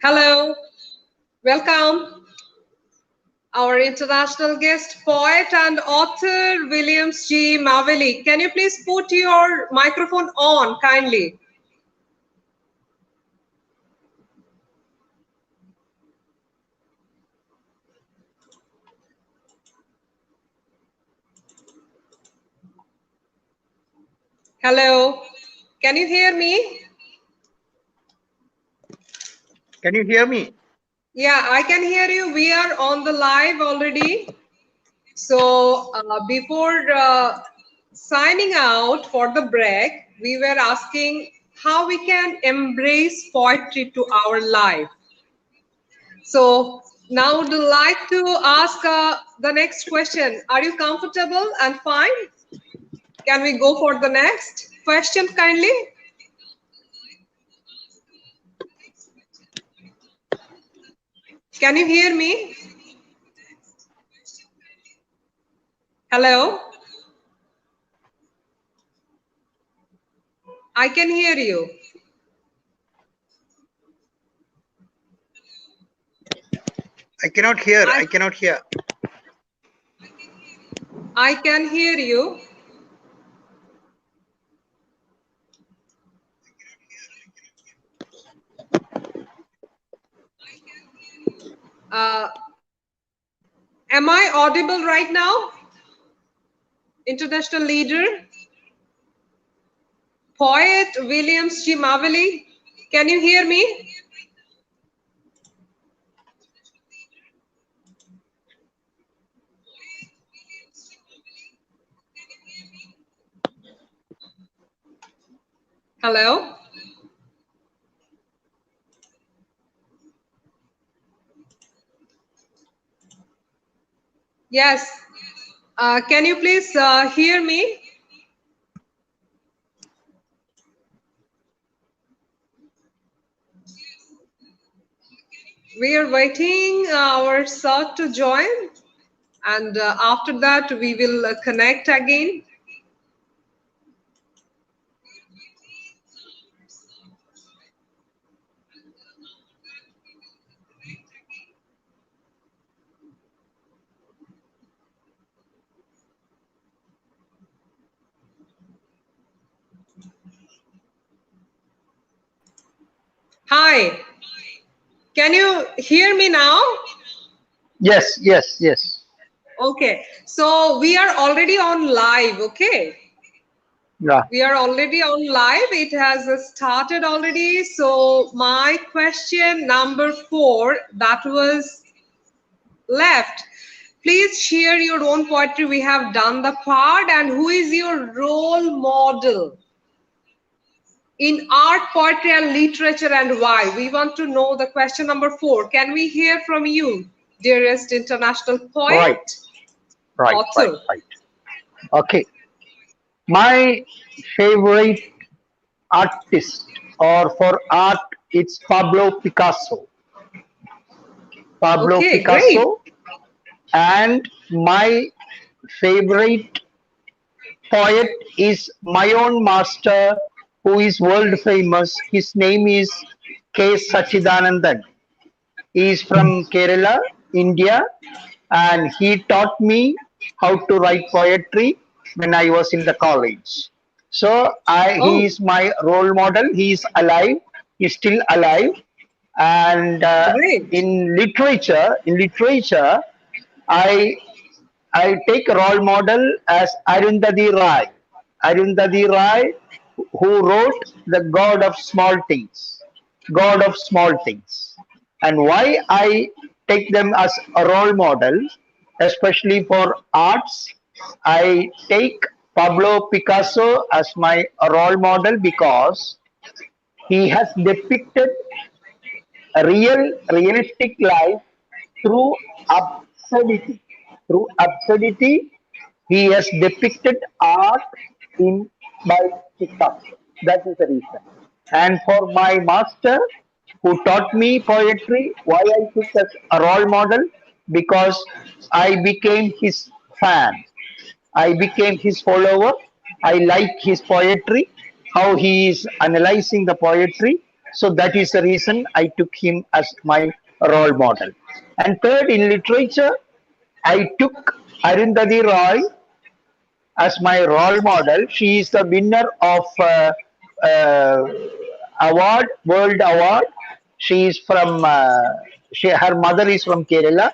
Hello, welcome our international guest, poet and author Williams G. Mavelli. Can you please put your microphone on kindly? Hello, can you hear me? Can you hear me? Yeah, I can hear you. We are on the live already. So before signing out for the break, we were asking how we can embrace poetry to our life. So now would like to ask the next question. Are you comfortable and fine? Can we go for the next question kindly? Can you hear me? Hello? I can hear you. I cannot hear. I cannot hear. I can hear you. Am I audible right now? International leader, poet Williams G. Mavelli. Can you hear me? Hello? Yes. Can you please hear me? We are waiting our sir to join, and after that we will connect again. Hi, can you hear me now? Yes, yes, yes. Okay, so we are already on live, okay? Yeah. We are already on live. It has started already. So my question number 4, that was left. Please share your own poetry. We have done the part. And who is your role model in art, poetry, and literature, and why? We want to know the question number 4. Can we hear from you, dearest international poet? Right. Okay. My favorite artist or for art, it's Pablo Picasso. Pablo Okay, great. Picasso. And my favorite poet is my own master who is world famous. His name is K. Sachidanandan. He is from Kerala, India, and he taught me how to write poetry when I was in the college. So he Oh, is my role model. He is alive. He's still alive. And great. in literature, I I take a role model as Arundhati Rai. Arundhati Rai, who wrote The God of Small Things. God of Small Things. And why I take them as a role model, especially for arts, I take Pablo Picasso as my role model because he has depicted a realistic life through absurdity. Through absurdity, he has depicted art in by Picasso. That is the reason. And for my master, who taught me poetry, why I took as a role model, because I became his fan. I became his follower. I like his poetry, how he is analyzing the poetry. So that is the reason I took him as my role model. And third, in literature, I took Arundhati Roy as my role model. She is the winner of uh, award, world award. She is from, her mother is from Kerala,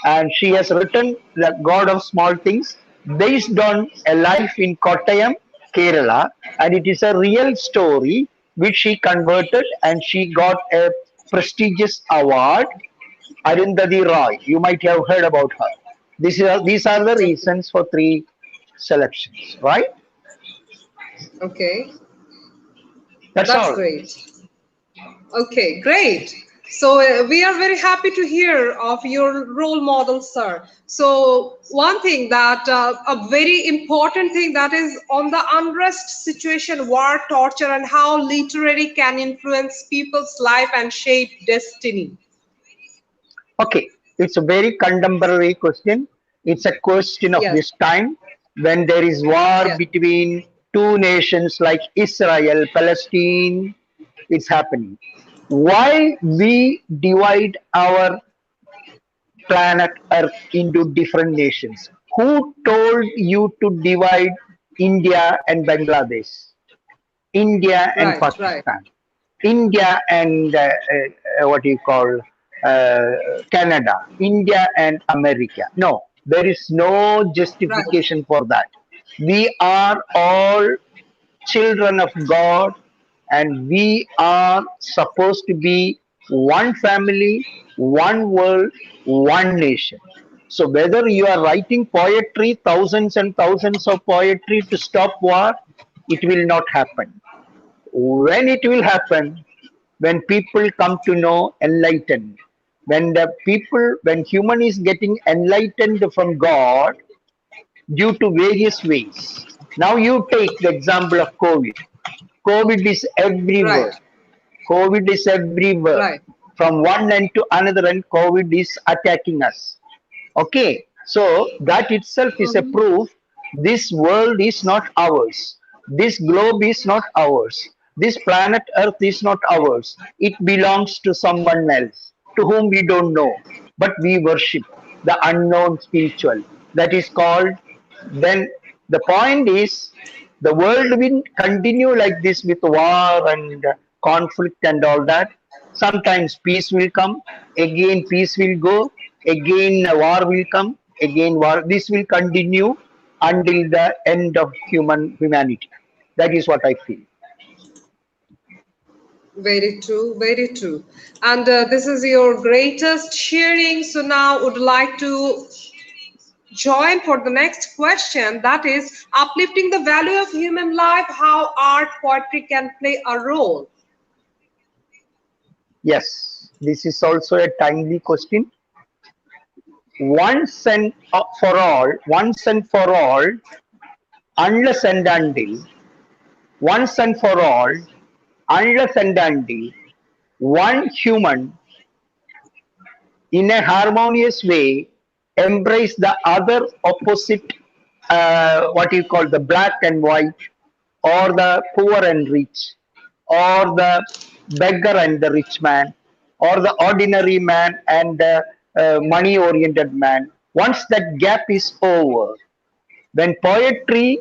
and she has written The God of Small Things based on a life in Kottayam, Kerala, and it is a real story which she converted and she got a prestigious award. Arundhati Roy, you might have heard about her. These are the Okay. reasons for three selections, right? Okay. That's That's all. great. Okay, great. So we are very happy to hear of your role model, sir. So one thing that a very important thing that is on the unrest situation, war, torture, and how literary can influence people's life and shape destiny. Okay, it's a very contemporary question. It's a question of Yes, this time when there is war yes, between two nations like Israel, Palestine. It's happening. Why we divide our planet Earth into different nations? Who told you to divide India and Bangladesh? India and right, right, Pakistan, India and what do you call uh, Canada, India and America. No, there is no right. justification for that. We are all children of God, and we are supposed to be one family, one world, one nation. So whether you are writing poetry, thousands and thousands of poetry to stop war, it will not happen. When it will happen, when people come to know enlightened, when the people, when human is getting enlightened from God due to various ways. Now you take the example of COVID. COVID is everywhere. Right, COVID is everywhere. right. From one end to another end, COVID is attacking us. Okay, so that itself is a Mhm. proof this world is not ours. This globe is not ours. This planet Earth is not ours. It belongs to someone else, to whom we don't know. But we worship the unknown spiritual. That is called, then the point is, the world will continue like this with war and conflict and all that. Sometimes peace will come, again peace will go, again war will come, again war. This will continue until the end of humanity. That is what I feel. Very true, very true. And this is your greatest sharing. So now would like to join for the next question, that is uplifting the value of human life, how art, poetry can play a role. Yes, this is also a timely question. Once and for all, once and for all, unless and until, once and for all, unless and until one human in a harmonious way embrace the other opposite, what you call the black and white, or the poor and rich, or the beggar and the rich man, or the ordinary man and the money oriented man. Once that gap is over, when poetry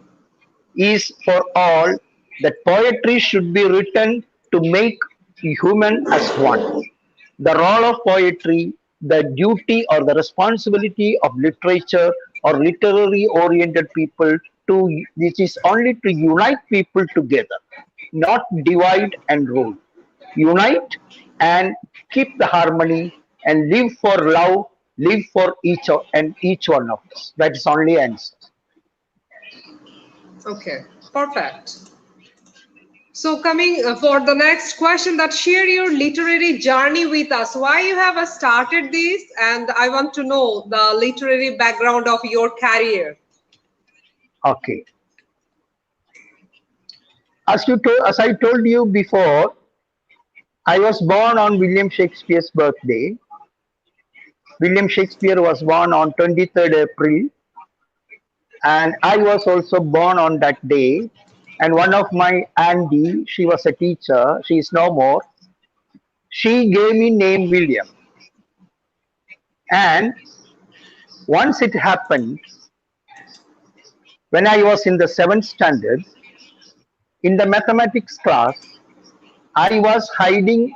is for all, that poetry should be written to make human as one. The role of poetry, the duty or the responsibility of literature or literary oriented people to, which is only to unite people together, not divide and rule. Unite and keep the harmony and live for love, live for and each one of us. That is only answer. Okay, perfect. So coming for the next question, that share your literary journey with us, why you have started this, and I want to know the literary background of your career. Okay. As I told you before, I was born on William Shakespeare's birthday. William Shakespeare was born on 23rd April, and I was also born on that day. And one of my auntie, she was a teacher, she is no more. she gave me name William. And once it happened, when I was in the 7th standard, in the mathematics class, I was hiding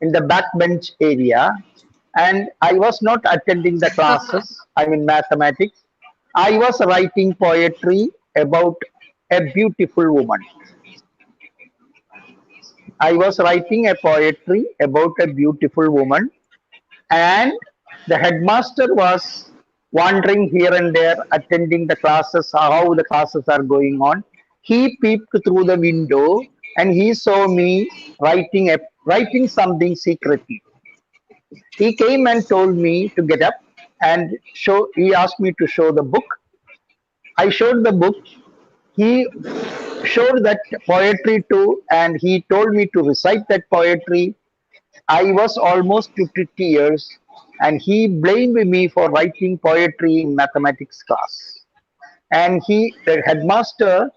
in the backbench area and I was not attending the classes, I mean mathematics. I was writing poetry about a beautiful woman. I was writing a poetry about a beautiful woman, and the headmaster was wandering here and there, attending the classes, how the classes are going on. He peeped through the window and he saw me writing something secretly. He came and told me to get up and show. He asked me to show the book. I showed the book. He showed that poetry too, and he told me to recite that poetry. I was almost to tears, and he blamed me for writing poetry in mathematics class. And the headmaster,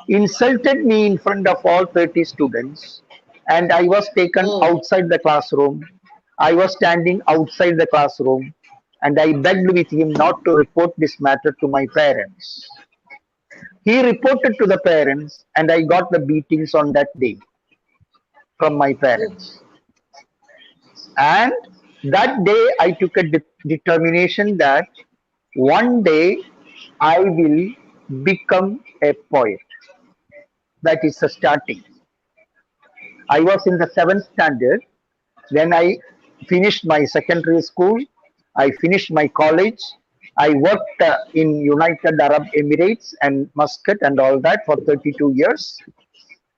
insulted me in front of all 30 students, and I was taken Oh, outside the classroom. I was standing outside the classroom, and I begged with him not to report this matter to my parents. He reported to the parents, and I got the beatings on that day from my oh, parents. And that day, I took a determination that one day I will become a poet. That is the starting. I was in the 7th standard. Then I finished my secondary school. I finished my college. I worked in United Arab Emirates and Muscat and all that for 32 years.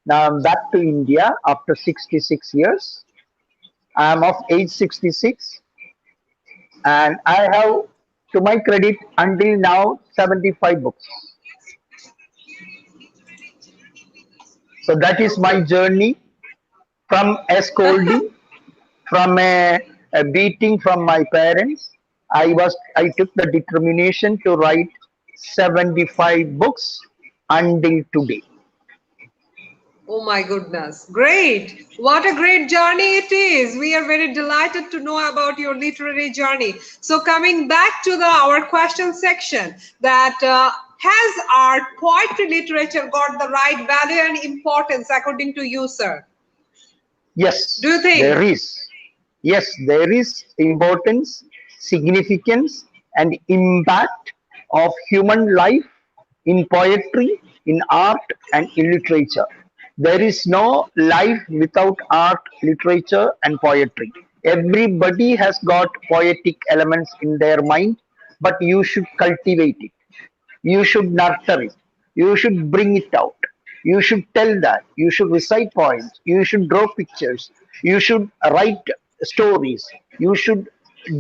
Now I'm back to India after 66 years. I'm of age 66 and I have, to my credit, until now 75 books. So that is my okay. journey from a scolding, from a beating from my parents. I took the determination to write 75 books until today. Oh my goodness. Great. What a great journey it is. We are very delighted to know about your literary journey. So coming back to our question section, that has our poetry literature got the right value and importance according to you, sir? Do Yes, you there think? is. Yes, there is importance, significance, and impact of human life in poetry, in art, and in literature. There is no life without art, literature, and poetry. Everybody has got poetic elements in their mind, but you should cultivate it. You should nurture it. You should bring it out. You should tell that. You should recite poems. You should draw pictures. You should write stories. You should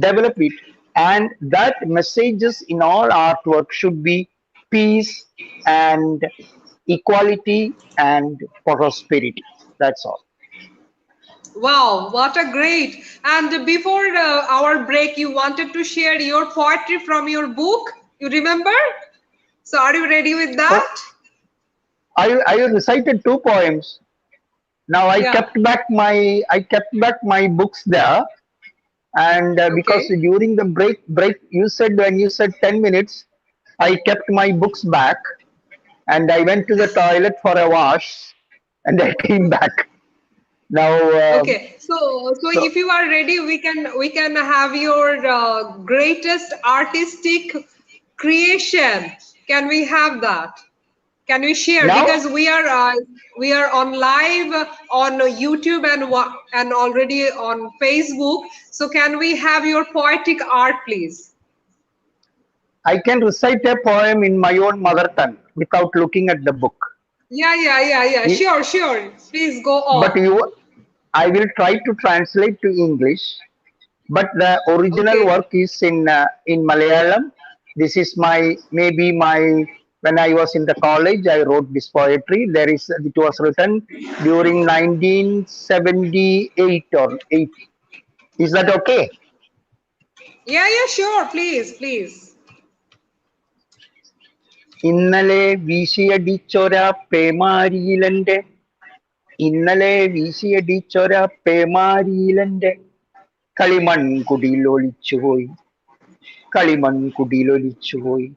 develop it. And that messages in all artwork should be peace and equality and prosperity. That's all. Wow, what a great. And before our break, you wanted to share your poetry from your book. You remember? So are you ready with Oh, that? I recited two poems. Now Yeah. I kept back my books there, and because Okay. during the break you said, when you said 10 minutes, I kept my books back and I went to the toilet for a wash and I came back. Now Okay. So so if you are ready, we can have your greatest artistic creation. Can we have that? Can we share? now Because we are on live on YouTube and already on Facebook. So can we have your poetic art, please? I can recite a poem in my own mother tongue without looking at the book. Yeah, yeah, yeah, yeah. I- Sure, sure. Please go but on. you I will try to translate to English, but the original Okay. work is in Malayalam. This is my, maybe my, when I was in the college I wrote this poetry. It was written during 1978 or 80. Is that okay? Yeah, yeah, sure. Please, please. ഇന്നലെ വീശിയടിച്ചൊര പേമാരിയിലെന്റെ ഇന്നലെ വീശിയടിച്ചൊര പേമാരിയിലെന്റെ കളിമൺ കുടിയിലൊളിച്ചുപോയി. കളിമൺ കുടിയിലൊളിച്ചുപോയി.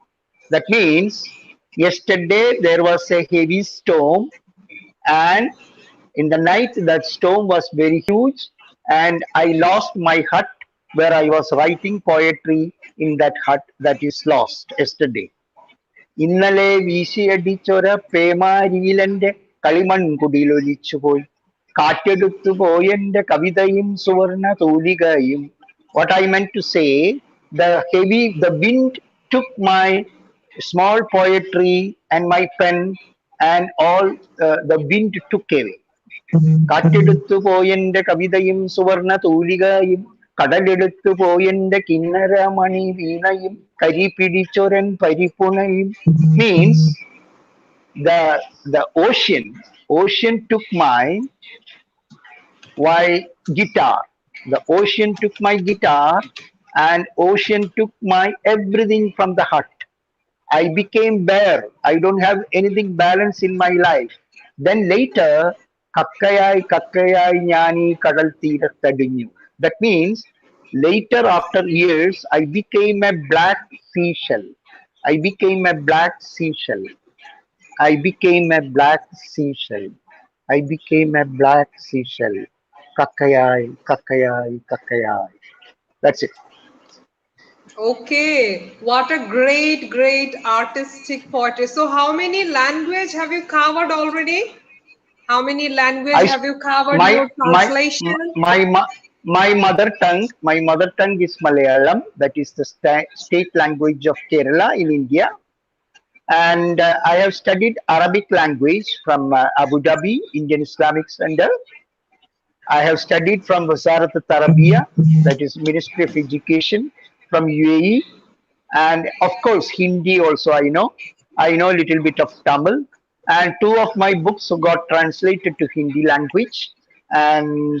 That means yesterday there was a heavy storm, and in the night that storm was very huge, and I lost my hut where I was writing poetry. In that hut that is lost yesterday. ഇന്നലെ വീശിയടിച്ചൊര പേമാരിയിലെന്റെ കളിമൺകുടിയിലൊലിച്ചുപോയി. കാറ്റെടുത്തു പോയെന്റെ കവിതയും സുവർണ തൂലികയും. What I meant to say, the wind took my small poetry and my pen, and all the wind took away. കാറ്റെടുത്തു പോയെന്റെ കവിതയും സുവർണ തൂലികയും, കടലെടുത്തു പോയെന്റെ കിന്നരമണി വീണയും, കരി പിടിച്ചൊരൻ പരിപ്പുണയും. Means the ocean took my guitar. The ocean took my guitar, and ocean took my everything from the hut. I became bare. I don't have anything balanced in my life. Then later, കക്കയായി കക്കയായി ഞാൻ ഈ കടൽ തീരത്തടിഞ്ഞു. That means later, after years, I became a black seashell. I became a black seashell. I became a black seashell. I became a black seashell. Kakkayai, kakkayai, kakkayai. That's it. Okay, what a great, great artistic poetry. So how many language have you covered already? How many language have you covered your translation? My mother tongue is Malayalam. That is the state language of Kerala in India. And I have studied Arabic language from Abu Dhabi, Indian Islamic Center. I have studied from Wazarat al-Tarbiyah, that is Ministry of Education from UAE. And of course, Hindi also I know. I know a little bit of Tamil. And 2 of my books got translated to Hindi language. And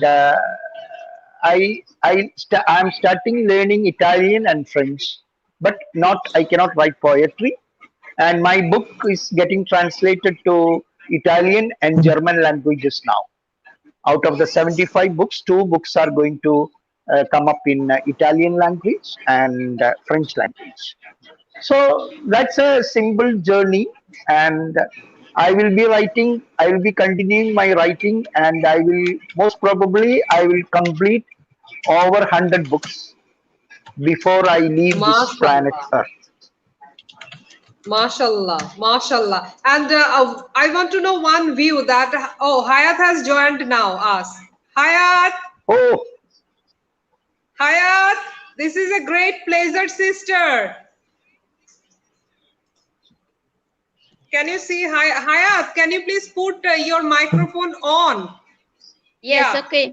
I'm starting learning Italian and French, but I cannot write poetry. And my book is getting translated to Italian and German languages now. Out of the 75 books, 2 books are going to come up in Italian language and French language. So that's a simple journey, and I will be continuing my writing, and most probably I will complete over 100 books before I leave this planet Earth. Mashallah, mashallah. And I want to know one view that, Hayat has joined now us. Hayat. Oh. Hayat, this is a great pleasure, sister. Can you see Hayat? Can you please put your microphone on? Yes, okay.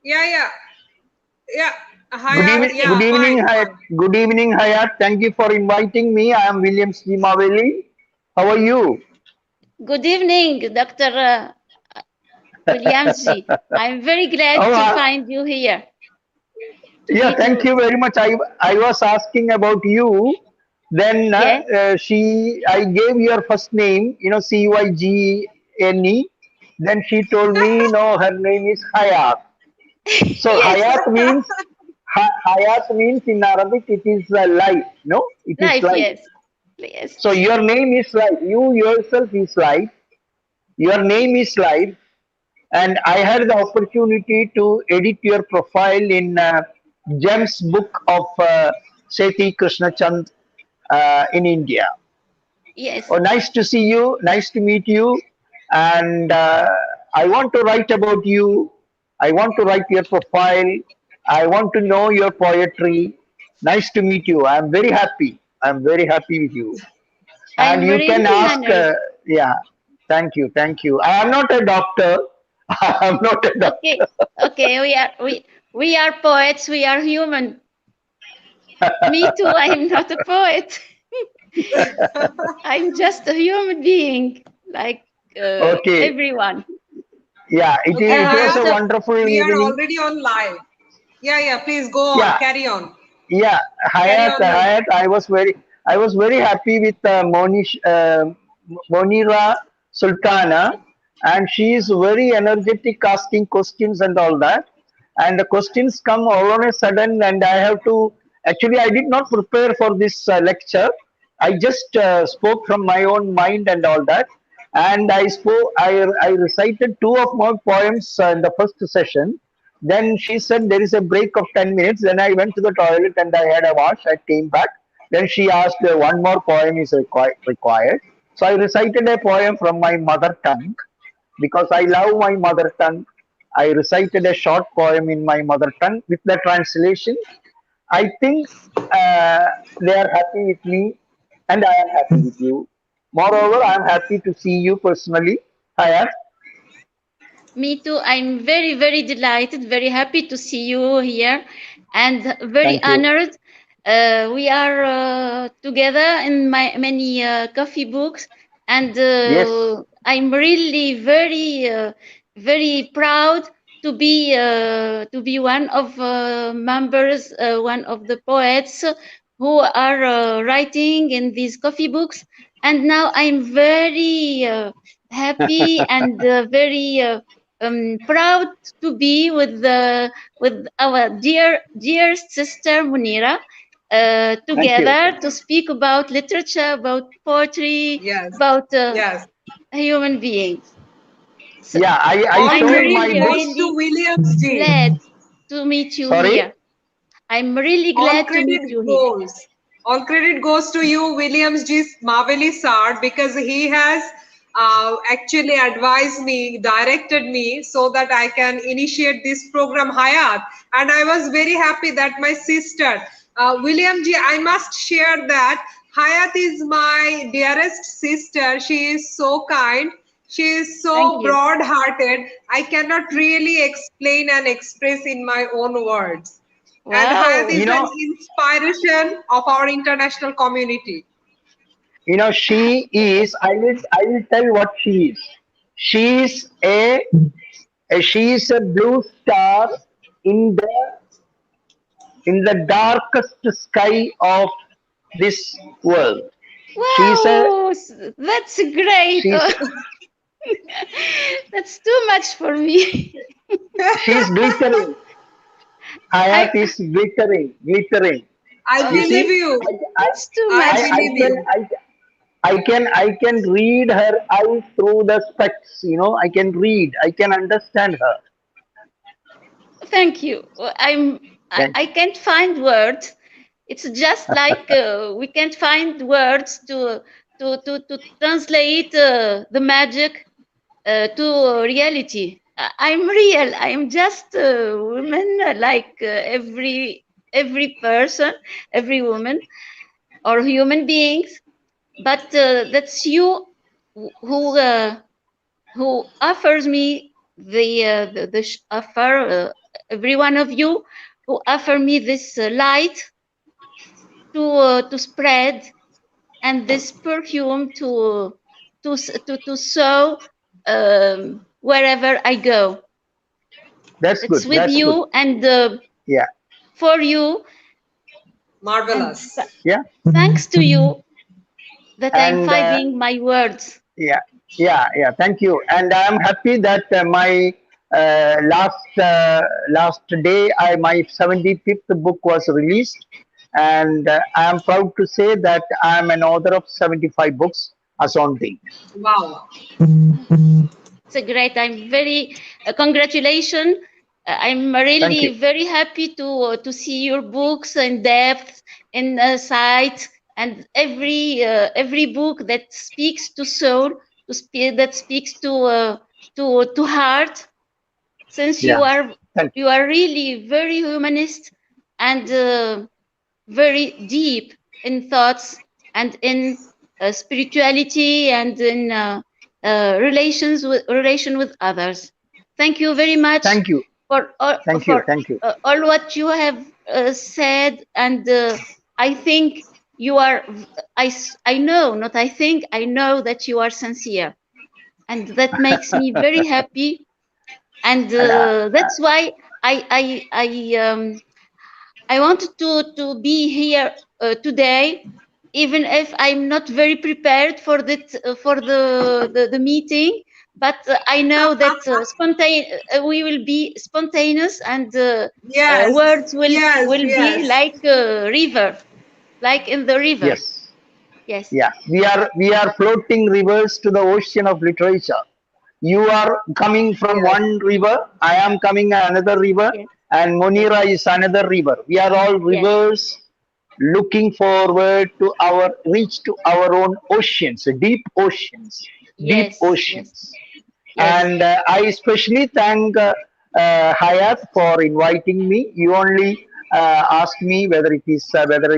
Yeah. Hayat, good evening, Hayat. Good evening, Hayat. Thank you for inviting me. I am William C. Maveli. How are you? Good evening, Dr. Williamsji. I'm very glad to find you here. Yeah, thank you very much. I was asking about you. Then I gave your first name, Cygene. Then she told me, no, her name is Hayat. So yes. Hayat means in Arabic it is life, no? It is life. Yes. So your name is life. You yourself is life. Your name is life. And I had the opportunity to edit your profile in Gems book of Sethi Krishnachand in India. Yes. Oh, nice to see you. Nice to meet you. And I want to write about you. I want to write your profile. I want to know your poetry. Nice to meet you. I'm very happy. I'm very happy with you. And you can ask. Thank you. I am not a doctor. I'm not a doctor. Okay. We are poets. We are human. Me too. I am not a poet. I'm just a human being, like everyone. Yeah, it was a wonderful evening. We are already on live. Yeah. Please go on. Carry on. Yeah, Hayat. I was very happy with Monira Sultana. and she is very energetic, asking questions and all that. And the questions come all on a sudden, and I have to. Actually, I did not prepare for this lecture. I just spoke from my own mind and all that. And I spoke. I recited two of my poems in the first session. Then she said there is a break of 10 minutes. Then I went to the toilet and I had a wash. I came back. Then she asked one more poem is required. So I recited a poem from my mother tongue because I love my mother tongue. I recited a short poem in my mother tongue with the translation. I think they are happy with me, and I am happy with you. Moreover, I am happy to see you personally. Hayat. Me too. I'm very, very delighted, very happy to see you here, and very Thank you. honored. We are together in many coffee books, and Yes. I'm really very proud to be one of members, one of the poets who are writing in these coffee books. And now I'm very happy and very proud to be with our dear sister Munira, Thank you. together to speak about literature, about poetry, Yes, about yes. human beings. So Yeah, I All I'm told credit my really, book. goes to really Williams G. glad to meet you Sorry. here. I'm really All glad to meet credit you here. goes. All credit goes to you, Williams G. Maveli sir, because he has actually advised me, directed me so that I can initiate this program, Hayat. And I was very happy that my sister, William G., I must share that Hayat is my dearest sister. She is so kind. She is Thank so you. broad-hearted. I cannot really explain and express in my own words. And Hayat Wow. is You an know, inspiration of our international community. she is. I will tell what she is. She is she is a blue star in the darkest sky of this world. She's a Wow, that's great. she's That's too much for me. she's glittering. I Hayat is glittering. I You oh, believe see, you. that's too I much. I believe can you. I can read her eyes through the specs. I can read. I can understand her. Thank you. Thank I can't find words. It's just like we can't find words to translate the magic to reality. I'm real. I'm just a woman like every person, every woman or human beings. But that's you who offers me the offer. Every one of you who offer me this light to spread, and this perfume to sow wherever I go. That's good. It's with That's good. you and Yeah. for you, and Marvelous. Yeah. thanks to you that I'm And finding my words. yeah. Yeah. Thank you. And I'm happy that my last day, my 75th book was released, and I am proud to say that I am an author of 75 books as on date. Wow. It's a great. I'm very congratulations. I'm Thank you. really very happy to see your books in depth, in sight, and every book that speaks to soul, that speaks to heart. Since Yeah. Thank you. you are really very humanist and very deep in thoughts and in spirituality and in relation with others. Thank you very much Thank you. for all, Thank you. for Thank you. all what you have said, and I think you are. I know, not I think, I know that you are sincere, and that makes me very happy, and And that's why I wanted to be here today, even if I'm not very prepared for the meeting. but I know that we will be spontaneous, and Yes, words will yes, be yes. like a river, like in the river. Yes. Yes. Yeah. We are floating rivers to the ocean of literature. You are coming from Yes, one river, I am coming another river, Yes. and Yes. Monira is another river. We are all Yes. rivers looking forward to our reach to our own oceans, deep oceans, deep Yes. Yes. oceans. Yes. And I especially thank Hayat for inviting me. You only asked me whether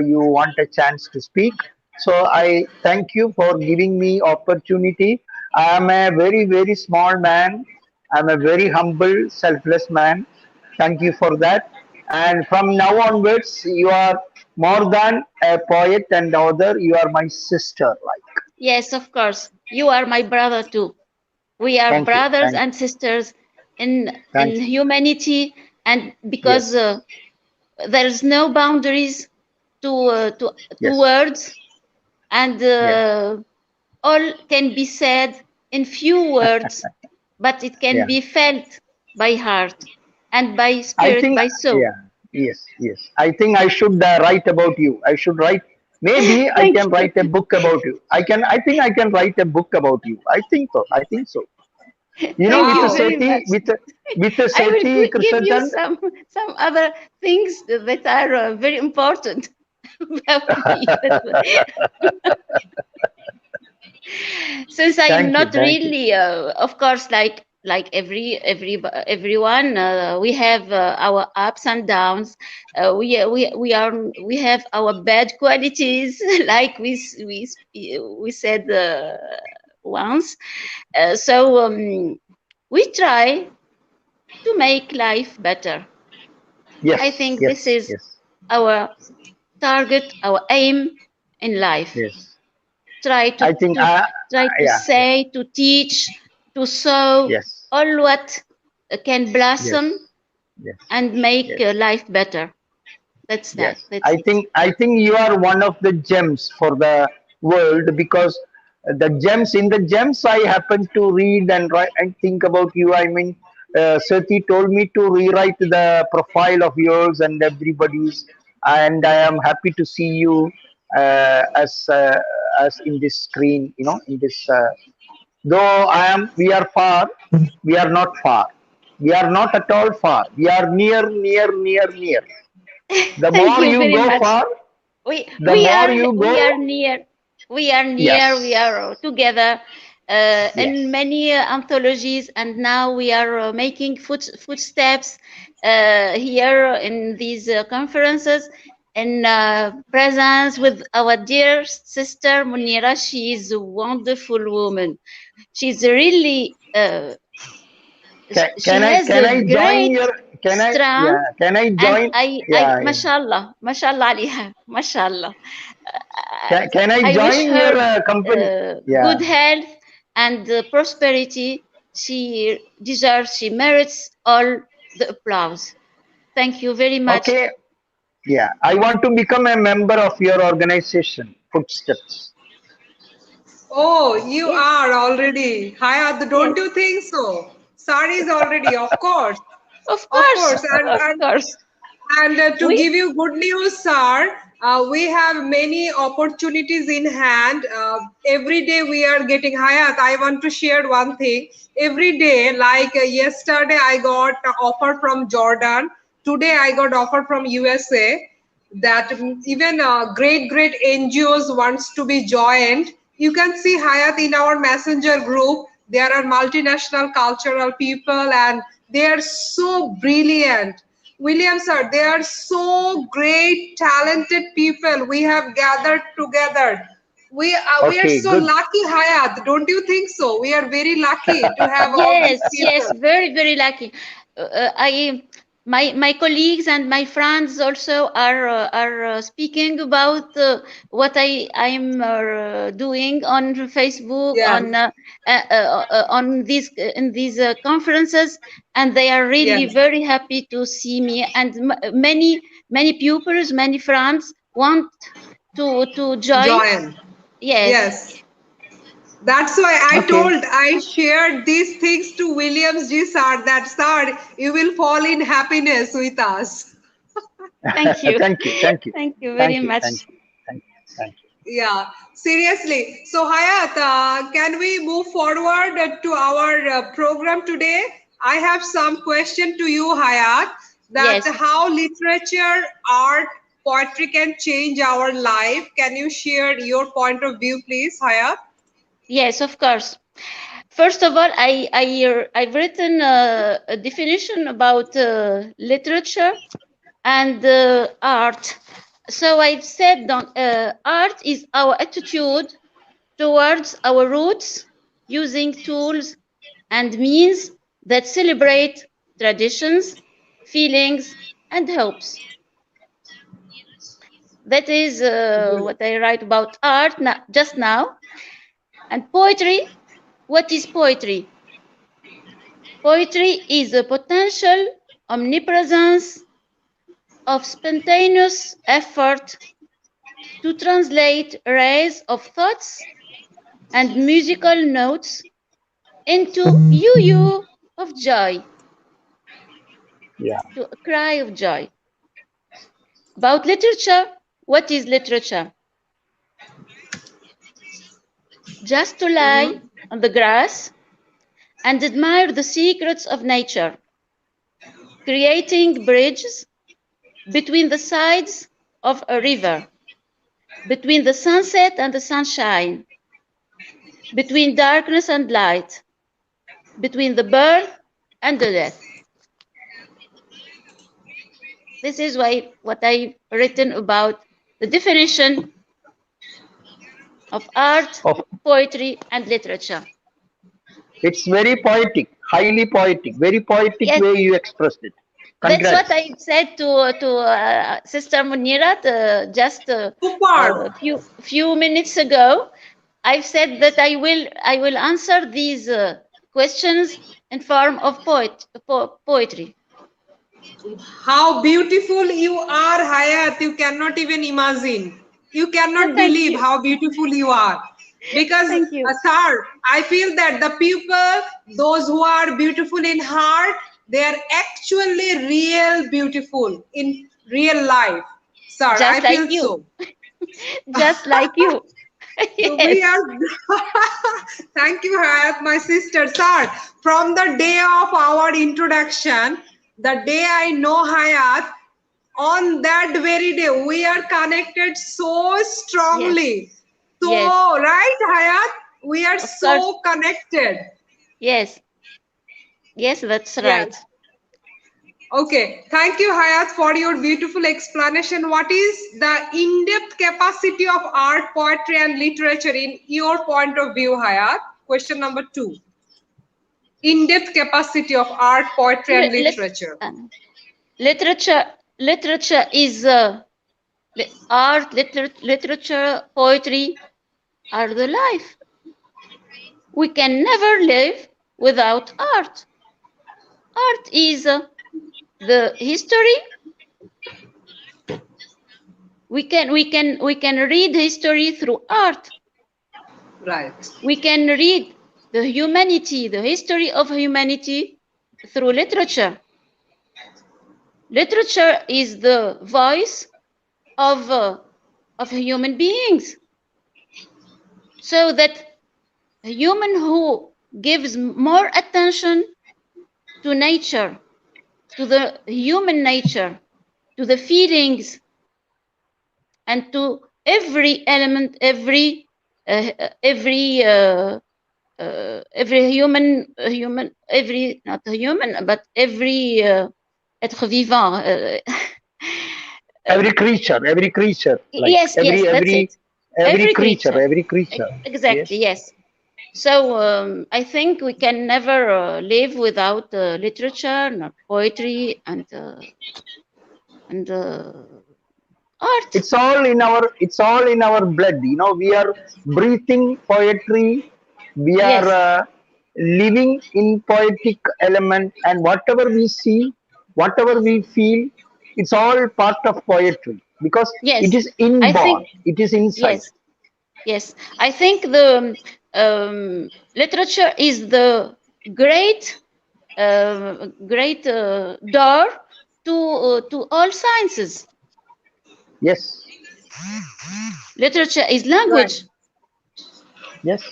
you want a chance to speak. So I thank you for giving me opportunity. I am a very very small man. I'm a very humble, selfless man. Thank you for that. And from now onwards, you are more than a poet and author. You are my sister. Like, Yes, of course. You are my brother too. We are thank you, brothers thank and you, sisters in thank you. humanity, and because Yes, there's no boundaries to yes, words, and yeah. all can be said in few words, but it can Yeah, be felt by heart and by I spirit, think, by soul. yeah, yes, yes. I think I should write about you. I should write, maybe I Thank can you. write a book about you. I think I can write a book about you. I think so. I think so. You know, Thank with the you wow. very Seti, much. with the I will Seti give you Krishnathan, some other things that are very important about me. Since I am not thank you. really, of course, like everyone, we have our ups and downs. We have our bad qualities, like we said once. So we try to make life better. I Yes, think this yes, is yes, our target, our aim in life. yes. Try I think, to yeah, yeah, say, to teach, to sow yes, all what can yes, blossom yes, and make yes. life better. That's that. Yes, That's it. I think you are one of the gems for the world, because the gems in the gems I happen to read and write and think about you. I mean, Sati told me to rewrite the profile of yours and everybody's, and I am happy to see you as in this screen. You know, in this. Though we are far, we are not far. We are not at all far. We are near, near, near, near. The Thank more you you very go much. far, We the we more are you we go. are near. We are near. We Yes, are together in yes. many anthologies, and now we are making footsteps here in these conferences, in presence with our dear sister Munira. She is a wonderful woman. She's really she has Can a I join great your? Can I? Yeah. strength, Can I and join? I, Yeah. Yeah. mashallah aliha, mashallah. Can I I wish join your her company? Yeah. good health and prosperity. She deserves, she merits all the applause. Thank you very much. Okay. Yeah. I want to become a member of your organization, Footsteps. Oh, you Yes, are already. Hayat, yes, don't you think so? Sari is already, of course. of Of course, course. And, of and course. to We give you good news, sir, we have many opportunities in hand. Every day we are getting Hayat. I want to share one thing. Every day, like yesterday, I got an offer from Jordan. Today, I got offer from USA that even great NGOs wants to be joined. You can see Hayat in our messenger group. There are multinational cultural people and they are so brilliant. William sir, they are so great, talented people we have gathered together. We are Okay. so Good. lucky, Hayat. Don't you think so? We are very lucky to have all these Yes, yes, people. very lucky. I my colleagues and my friends also are speaking about what I'm doing on Facebook, Yes, on these in these conferences, and they are really yes. very happy to see me. And many pupils, many friends want to join. Join. Yes, Yes. That's why Okay. I shared these things to Williams G. Sir, that sir, you will fall in happiness with us. Thank you. Thank you. Thank you. Thank you very Thank you. much. Thank you. Thank you. Thank you. Yeah, seriously. So, Hayat, can we move forward to our program today? I have some question to you, Hayat, that Yes, how literature, art, poetry can change our life. Can you share your point of view, please, Hayat? yes, of course. First of all, I've written a definition about literature and art. So I've said that art is our attitude towards our roots, using tools and means that celebrate traditions, feelings, and hopes. That is Good. what I write about art just now. And poetry, what is poetry? Poetry is a potential omnipresence of spontaneous effort to translate rays of thoughts and musical notes into you of joy, Yeah. to a cry of joy. About literature, what is literature? Just to lie Mhm. on the grass and admire the secrets of nature, creating bridges between the sides of a river, between the sunset and the sunshine, between darkness and light, between the birth and the death. This is why what I've written about the definition of art, Of poetry, and literature. It's very poetic, highly poetic, very poetic Yes, way you expressed it. that's what Congrats. I said to Sister Munirat just Superb. a few minutes ago. I've said that I will answer these questions in form of poetry. How beautiful you are, Hayat. You cannot even imagine. You cannot Thank believe you, how beautiful you are. Because, thank you. sir, I feel that the people, those who are beautiful in heart, they are actually real beautiful in real life. Sir, I Just like feel you, so. just like you. We Yes, are. Thank you, Hayat, my sister. Sir, from the day of our introduction, the day I know Hayat, on that very day, we are connected so yes, strongly. So, yes. right, Hayat? We are Of course, so connected. yes, yes. That's Yes. right. Okay, thank you, Hayat, for your beautiful explanation. What is the in-depth capacity of art, poetry, and literature in your point of view, Hayat? Question number 2. In-depth capacity of art, poetry, and Let, literature. uh, literature is art, literature, poetry are the life. We can never live without art. Art is the history. We can read history through art. Right. We can read the history of humanity through literature. Literature is the voice of human beings, so that a human who gives more attention to nature, to the human nature, to the feelings, and to every element, every human, every not a human, but every être vivant. Every creature, like Yes, yes, that's it. every Every creature, creature. every creature. Exactly, Yes. yes. So I think we can never live without literature, not poetry, and art. It's all in our blood. You know, we are breathing poetry. We are Yes, living in poetic element, and whatever we see, whatever we feel, it's all part of poetry because it yes. is I inborn. think It is inside. yes, yes. I think the literature is the great door to all sciences. Yes. Literature is Right. language. Yes.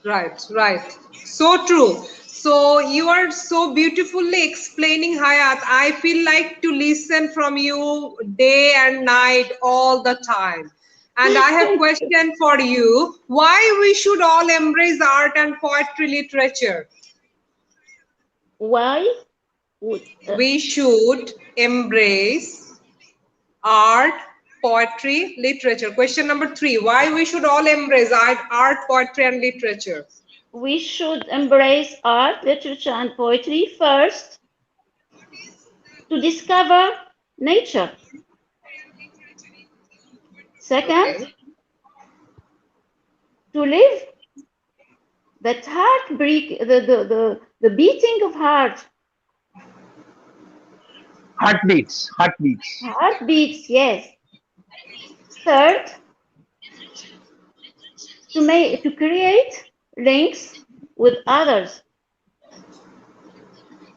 Right, right. So true. So you are so beautifully explaining, Hayat. I feel like to listen from you day and night all the time. And I have question for you. Why we should all embrace art and poetry literature? Why would We should embrace art, poetry, literature. Question number 3. Why we should all embrace art, poetry, and literature? we should embrace art, literature, and poetry first to discover nature. Second, Okay. to live that heartbreak, the beating of heart, Heartbeats. Heartbeats. heartbeats, yes. Third, to create links with others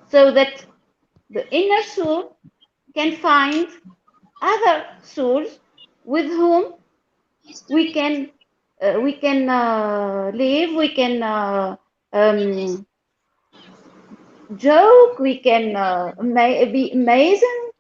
so that the inner soul can find other souls with whom we can live, we can joke, we can be amazing.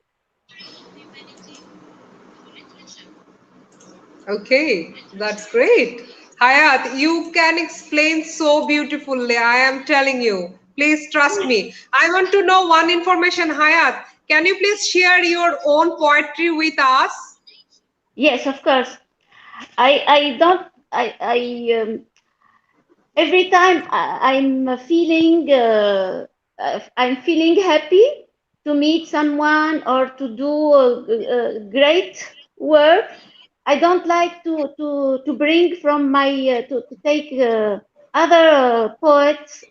Okay, that's great. Hayat, you can explain so beautifully. I am telling you. Please trust me. I want to know one information, Hayat. Can you please share your own poetry with us? Yes, of course. I don't every time I'm feeling happy to meet someone or to do great work. I don't like to bring from my to take other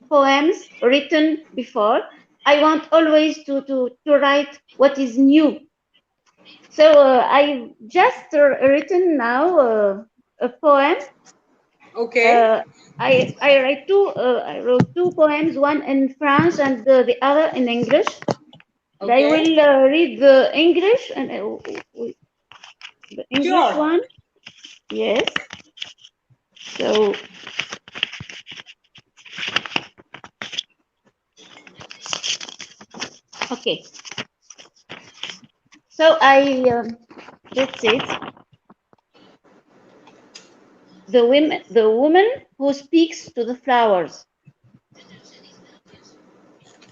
poems written before. I want always to write what is new. So I just written now a poem. Okay. uh, I wrote two poems, one in French and the other in English. And I Okay. will read the English and the English Sure. one. Yes. So okay. So that's it. The woman who speaks to the flowers.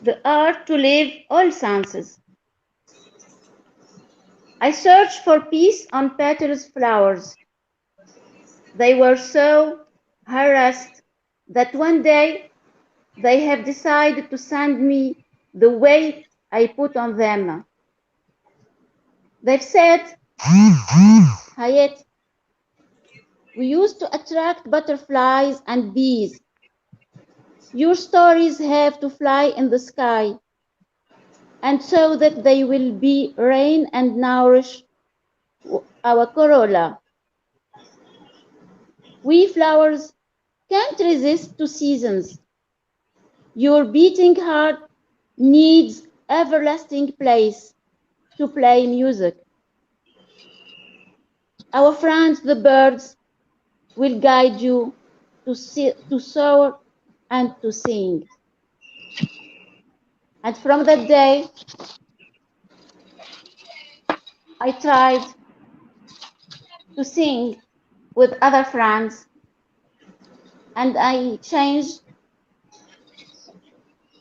The art to live all senses. I searched for peace on petals flowers. They were so harassed that one day they have decided to send me the weight I put on them. They've said, Hayat, we used to attract butterflies and bees. Your stories have to fly in the sky, and so that they will be rain and nourish our corolla. We flowers can't resist to seasons. Your beating heart needs everlasting place to play music. Our friends, the birds, will guide you to soar and to sing. And from that day, I tried to sing with other friends, and I changed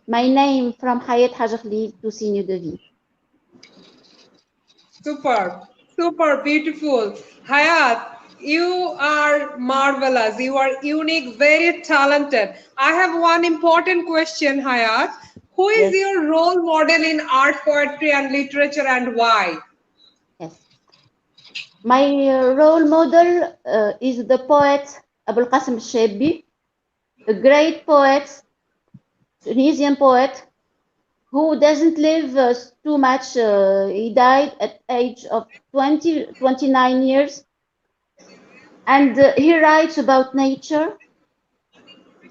my name from Hayat Haji Khalil to Sinu Devi. Super. Super beautiful. Hayat, you are marvelous. You are unique, very talented. I have one important question, Hayat. Who is Yes, your role model in art, poetry, and literature, and why? yes. My role model is the poet Abul Qasim Shabi, a great poet, Tunisian poet, who doesn't live too much. He died at age of 29 years. And he writes about nature.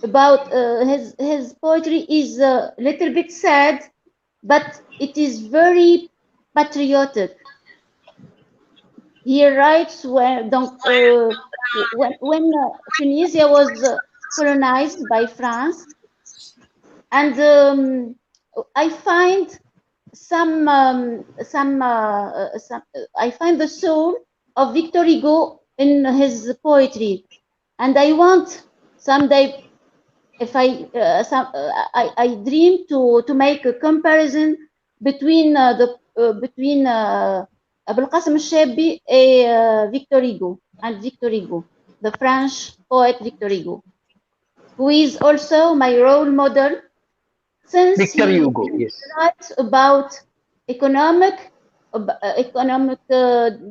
about his poetry is a little bit sad, but it is very patriotic. He writes when Tunisia was colonized by France, and I find I find the soul of Victor Hugo in his poetry, and I want someday, if I dream to make a comparison between Abul Qasim al-Shabi and Victor Hugo, the French poet Victor Hugo, who is also my role model, since Victor he Hugo, yes. writes about economic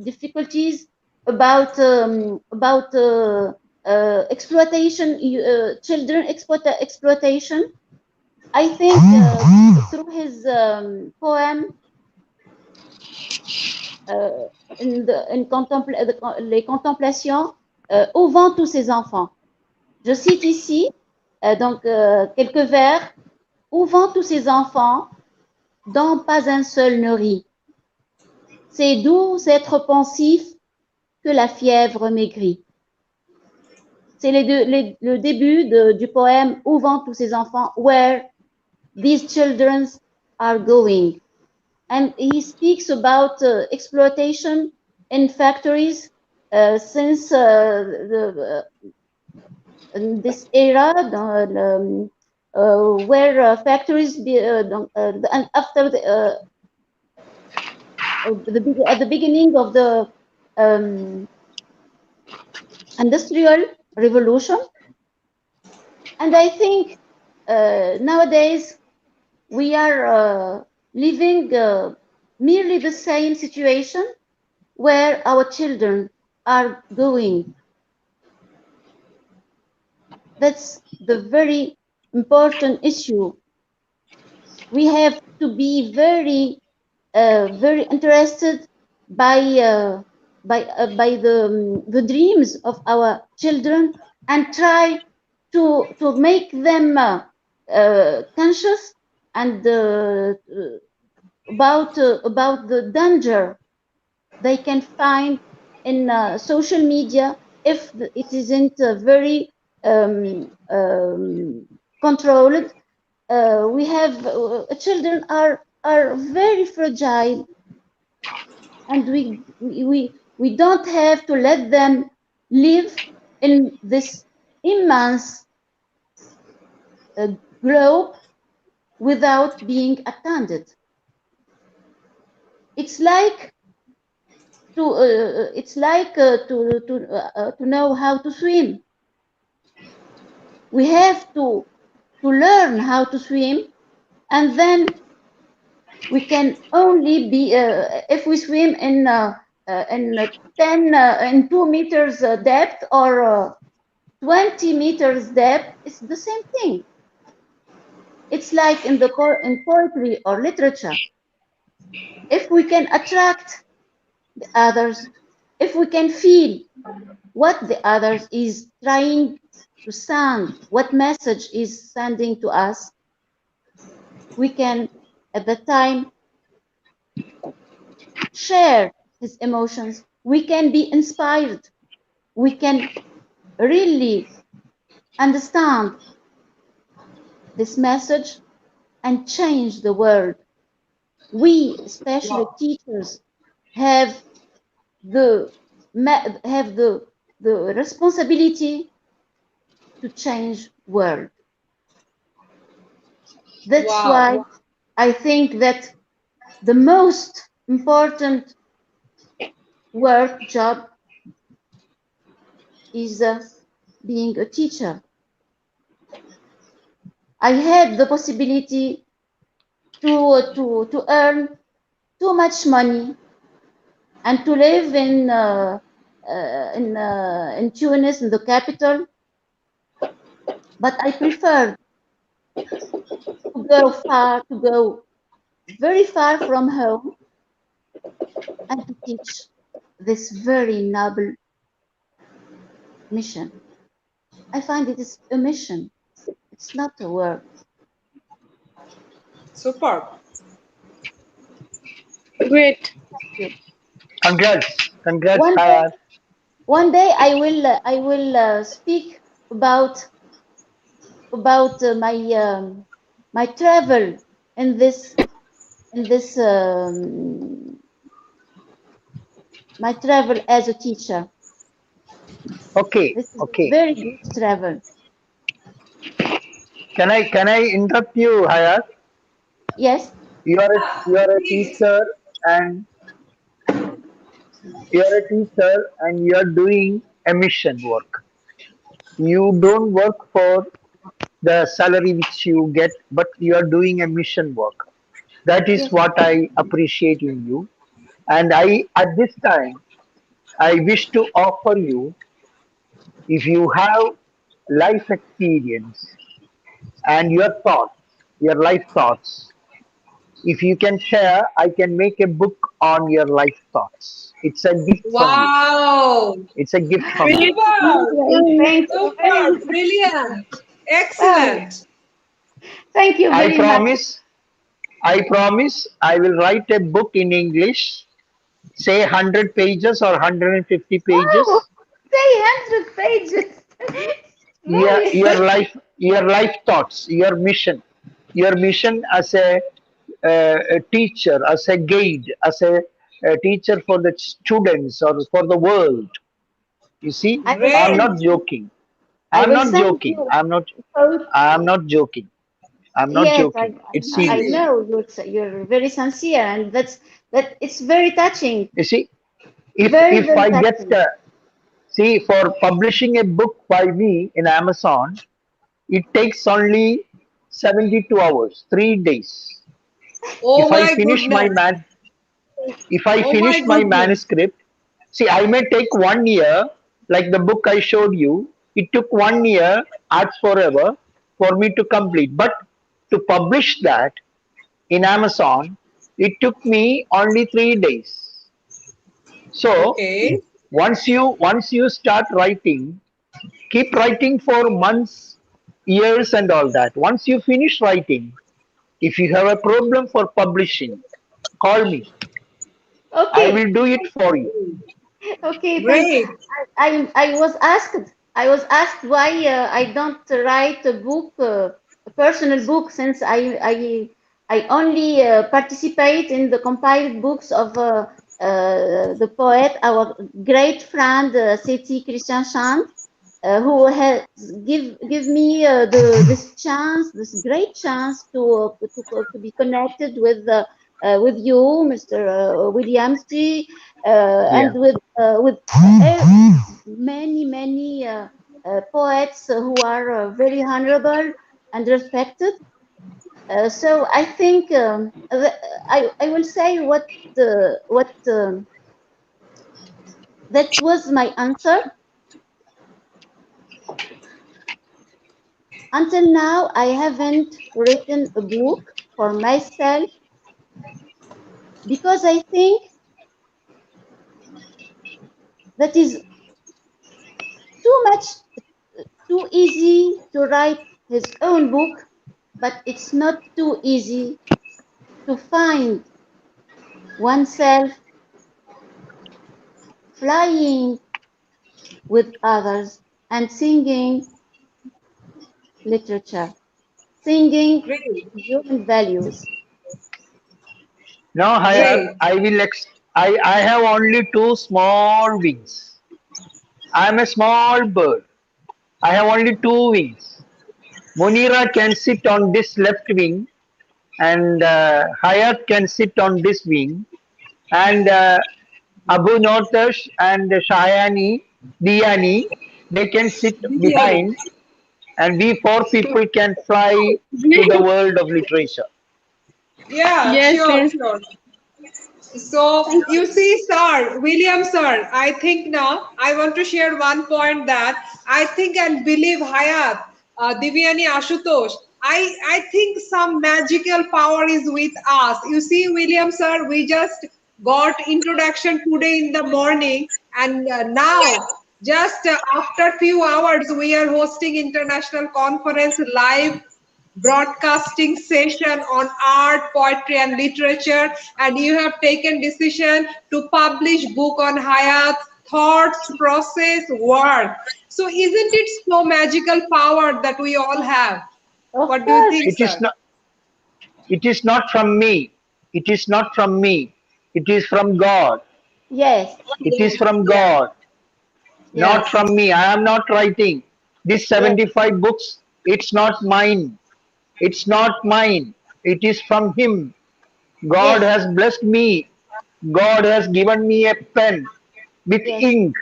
difficulties, about exploitation, children exploitation. I think through his poem les contemplations, Où vont tous ces enfants? Je cite ici quelques vers. Où vont tous ces enfants dont pas un seul ne rit? C'est doux être pensif que la fièvre maigrit. C'est le début du poème Où vont tous ces enfants? Where these children are going. And he speaks about exploitation in factories since in this era, where factories and after at the beginning of the industrial revolution. And I think nowadays we are living merely the same situation where our children are going. That's the very important issue. We have to be very interested by the dreams of our children, and try to make them conscious and about the danger they can find in social media if it isn't very controlled. We have children are very fragile, and we don't have to let them live in this immense globe without being attended. It's like to know how to swim. We have to learn how to swim, and then we can only be if we swim in 2 meters depth or 20 meters depth. It's the same thing. It's like in poetry or literature. If we can attract the others, if we can feel what the others is trying to send, what message is sending to us, we can at the time share his emotions. We can be inspired. We can really understand this message and change the world. We, especially teachers, have the responsibility to change world. That's why I think that the most important job is being a teacher. I had the possibility to earn too much money and to live in Tunis, in the capital, but I preferred to go very far from home and to teach this very noble mission. I find it is a mission. It's not a word. Superb. Great. Congrats, congrats, One day, Hayat. one day I will speak about my travel in this my travel as a teacher. Okay, This is a okay. very good travel. Can I interrupt you, Hayat? Yes. You are a Please. teacher, and you are doing a mission work. You don't work for the salary which you get, but you are doing a mission work. That is Yes. what I appreciate in you. And I, at this time, I wish to offer you, if you have life experience and your thoughts, your life thoughts, if you can share, I can make a book on your life thoughts. It's a gift from you. Wow. It's a gift from you. Super. Thank you very Super. much. Brilliant. Oh, Excellent. thank you I very much. promise, I promise I will write a book in English, say 100 pages or 150 Oh, pages. say 100 pages. your Very. your life your life thoughts, your mission as a teacher, as a guide, as a teacher for the students or for the world. You see, I will I'm Great. send not you. joking. I i'm will not send joking you. i'm not So i'm not joking I'm not yes, joking. It's I serious. Really. know you're very sincere, and that it's very touching. You see, if Very if very I get touching. see, for publishing a book by me in Amazon, it takes only 72 hours, 3 days. Oh If I my finish my goodness. man, if I Oh my finish my goodness. manuscript, see, I may take 1 year, like the book I showed you. It took 1 year, Arts Forever, for me to complete. But to publish that in Amazon, it took me only 3 days. So Okay. once you start writing, keep writing for months, years, and all that. Once you finish writing, if you have a problem for publishing, call me. I Okay, will do it for you. okay. Thank. Great. I was asked why I don't write a book, a personal book, since I only participate in the compiled books of the poet, our great friend Seti Christian Chand, who has give me this great chance to be connected with you, Mr. Williams G, Yeah. and with many poets who are very honorable and respected. So I think I will say what that was my answer. Until now, I haven't written a book for myself because I think that is too much, too easy to write his own book, but it's not too easy to find oneself flying with others and singing literature, singing Great. human values. Now, Hayat, Great. I have only two small wings. I am a small bird. I have only two wings. Munira can sit on this left wing, and Hayat can sit on this wing, and Abu Nortash and Shayani, Diani, they can sit Really. behind, and we four people can fly to the world of literature. Yeah, Yes, sure, yes. sure. So Thank you see, sir, William, sir, I think now I want to share one point that I think and believe Hayat, Divyani Ashutosh, I think some magical power is with us. You see, William, sir, we just got introduction today in the morning, and now Just after few hours, we are hosting international conference live broadcasting session on art, poetry, and literature, and you have taken decision to publish book on Hayat, thoughts, process, work. So isn't it so magical power that we all have? Of What do you course. think, It is sir? not. It is not from me. It is not from me. It is from God. Yes. It is Yes, from yes, God, not yes, from me. I am not writing. These Yes. 75 books, it's not mine. It's not mine. It is from Him. God Yes. has blessed me. God has given me a pen with Yes. ink.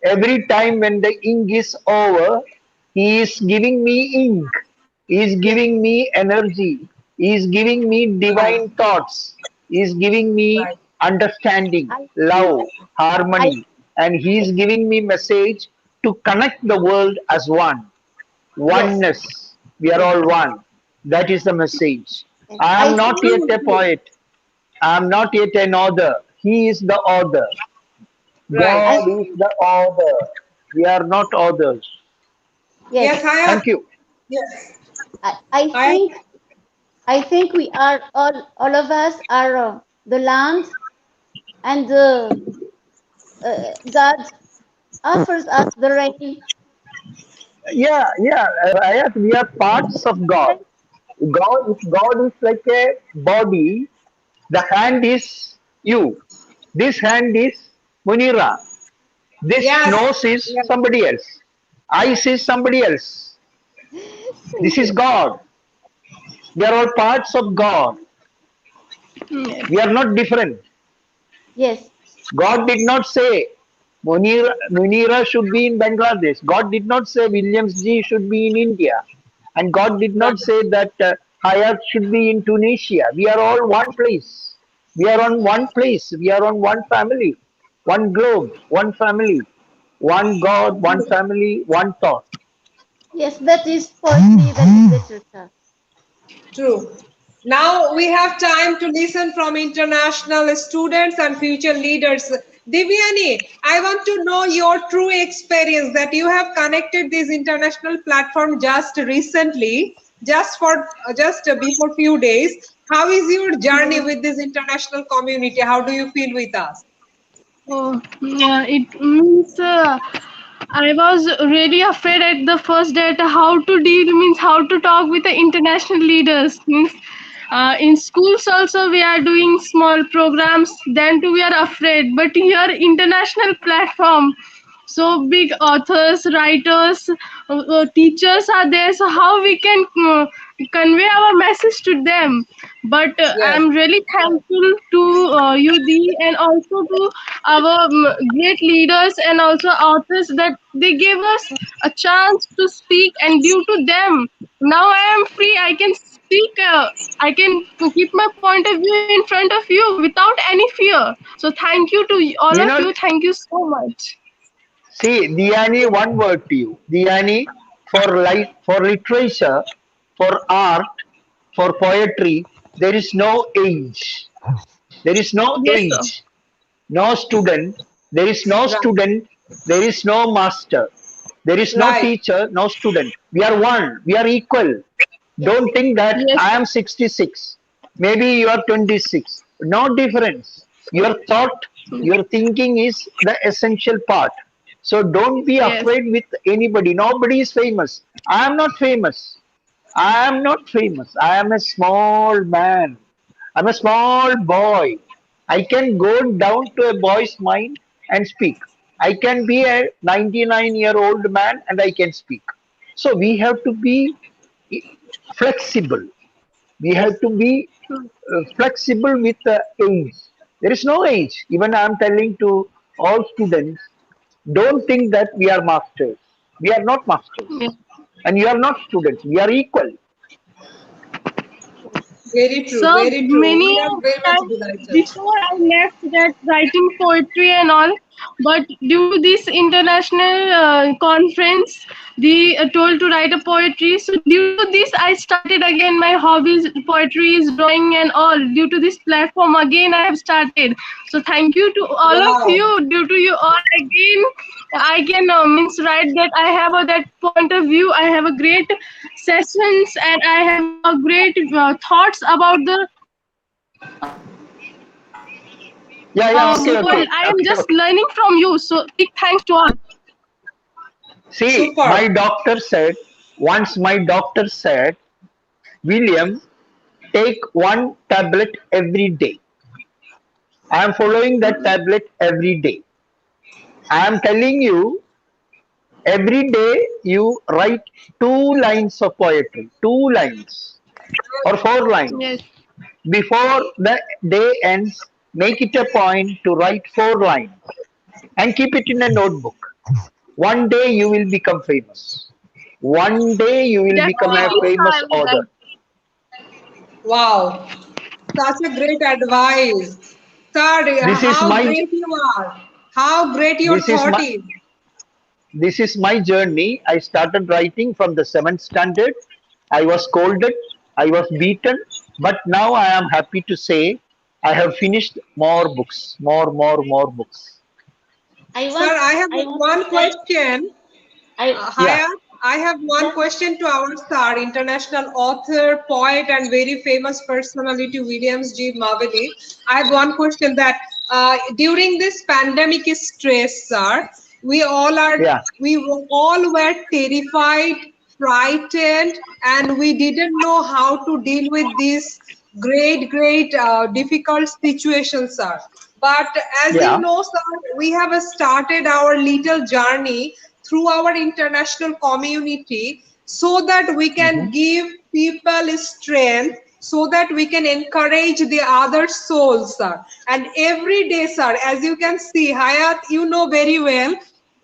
Every time when the ink is over, He is giving me ink. He is yes, giving me energy. He is giving me right, divine thoughts. He is giving me right, understanding, I think love, I harmony. And He is giving me message to connect the world as one. yes, Oneness. We are yes. all one. That is the message. Yes. I I am not think yet true, a true, poet. I am not yet an author. He is the author. right. I God is the author. We are not authors. yes. Yes, Hayat, Thank you. yes, I Hayat, think we are all of us are the land, and God offers us the rain. Yeah, yeah. Ayat, we are parts of God. God, if God is like a body, the hand is you. This hand is Munira. This yes, nose is yes, somebody else. Eyes is somebody else. This Thank is you. God. We are all parts of God. Yes. We are not different. Yes. God did not say Munira should be in Bangladesh. God did not say Williams G should be in India. And God did right, not say that Hayat should be in Tunisia. We are all one place. We are on one place. We are on one family, one globe, one family, one God, one family, one thought. Yes, that is poetry, that is literature. true. Now we have time to listen from international students and future leaders. Divyani, I want to know your true experience that you have connected this international platform just recently, just before few days. How is your journey with this international community? How do you feel with us? Oh, yeah, it means I was really afraid at the first that how to deal means how to talk with the international leaders means in schools also we are doing small programs then too we are afraid but here international platform so big authors writers teachers are there so how we can convey our message to them but Yes, I'm really thankful to you Dee, and also to our great leaders and also authors that they gave us a chance to speak and due to them now I am free I can speak I can keep my point of view in front of you without any fear so thank you to all You of know, you thank you so much. see, Diani, one word to you. Diani, for life, for literature, for art, for poetry, there is no age. There is no Yes sir. age, no student, there is no right, student, there is no master, there is no right, teacher, no student. We are one, we are equal. Yes. Don't think that Yes I sir. am 66, maybe you are 26. No difference. Your thought, your thinking is the essential part. So don't be Yes. afraid with anybody. Nobody is famous. I am not famous. I am not famous. I am a small man. I'm a small boy. I can go down to a boy's mind and speak. I can be a 99-year-old man and I can speak. So we have to be flexible. We have to be flexible with the age. There is no age. Even I am telling to all students, don't think that we are masters. We are not masters. Yes. And you are not students. We are equal. So very true. We many are very much times delighted. before I left that writing poetry and all, But due to this international conference, they told to write a poetry. So due to this, I started again my hobbies, poetry, drawing, and all. Due to this platform, again I have started. So thank you to all of Wow. you. Due to you all, again I can means write that I have that point of view. I have a great sessions, and I have a great thoughts about the Yeah, okay, world. okay, I am okay, just okay. learning from you. So big thanks to all. See, Super. once my doctor said, William, take one tablet every day. I am following that tablet every day. I am telling you, every day you write 2 lines of poetry, 2 lines or 4 lines. Yes. Before the day ends, make it a point to write 4 lines and keep it in a notebook. One day you will become famous. One day you will become a Definitely, Wow. sir, famous I will author. write. Wow. Such a great advice. Sir, This is how my great you are. How great your this is thought my is. this is my journey. I started writing from the 7th standard. I was scolded, I was beaten, but now I am happy to say I have finished more books, more books. I Sir, want I have I want to one say question. I Yeah, Hayat, I have one just question to our star, international author, poet, and very famous personality, Williams G. Mavili. I have one question that during this pandemic stress, sir, we all are, yeah, we all were terrified, frightened, and we didn't know how to deal with this great, difficult situation, sir. But as you yeah. know, sir, we have started our little journey through our international community so that we can Mhm. give people strength, so that we can encourage the other souls, sir. And every day, sir, as you can see, Hayat, you know very well,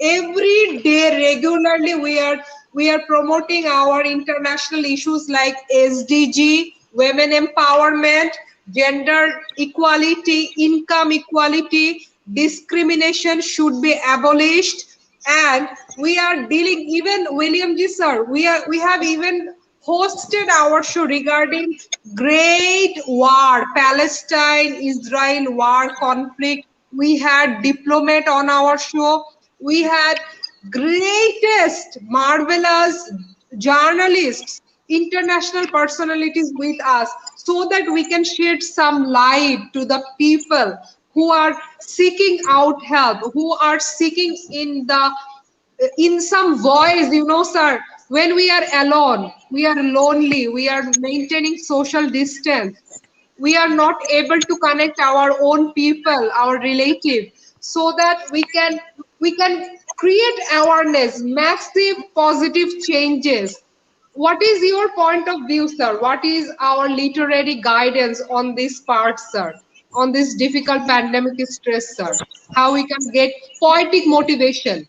every day regularly we are promoting our international issues like SDG, women empowerment, gender equality, income equality, discrimination should be abolished, and we are dealing, even William G sir, we have even hosted our show regarding great war, Palestine Israel war conflict. We had diplomat on our show. We had greatest marvelous journalists, international personalities with us, so that we can shed some light to the people who are seeking out help, who are seeking in some voice, sir. When we are alone, we are lonely, we are maintaining social distance, we are not able to connect our own people, our relative, so that we can create awareness, massive positive changes. What is your point of view, sir? What is our literary guidance on this part, sir, on this difficult pandemic stress, sir? How we can get poetic motivation?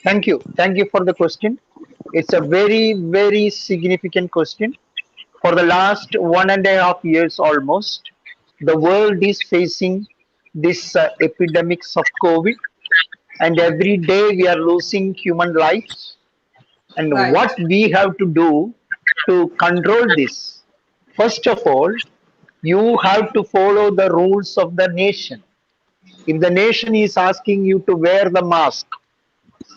Thank you for the question. It's a very significant question. For the last 1.5 years almost, the world is facing this epidemics of COVID, and every day we are losing human lives. And Right. what we have to do to control this? First of all, you have to follow the rules of the nation. If the nation is asking you to wear the mask,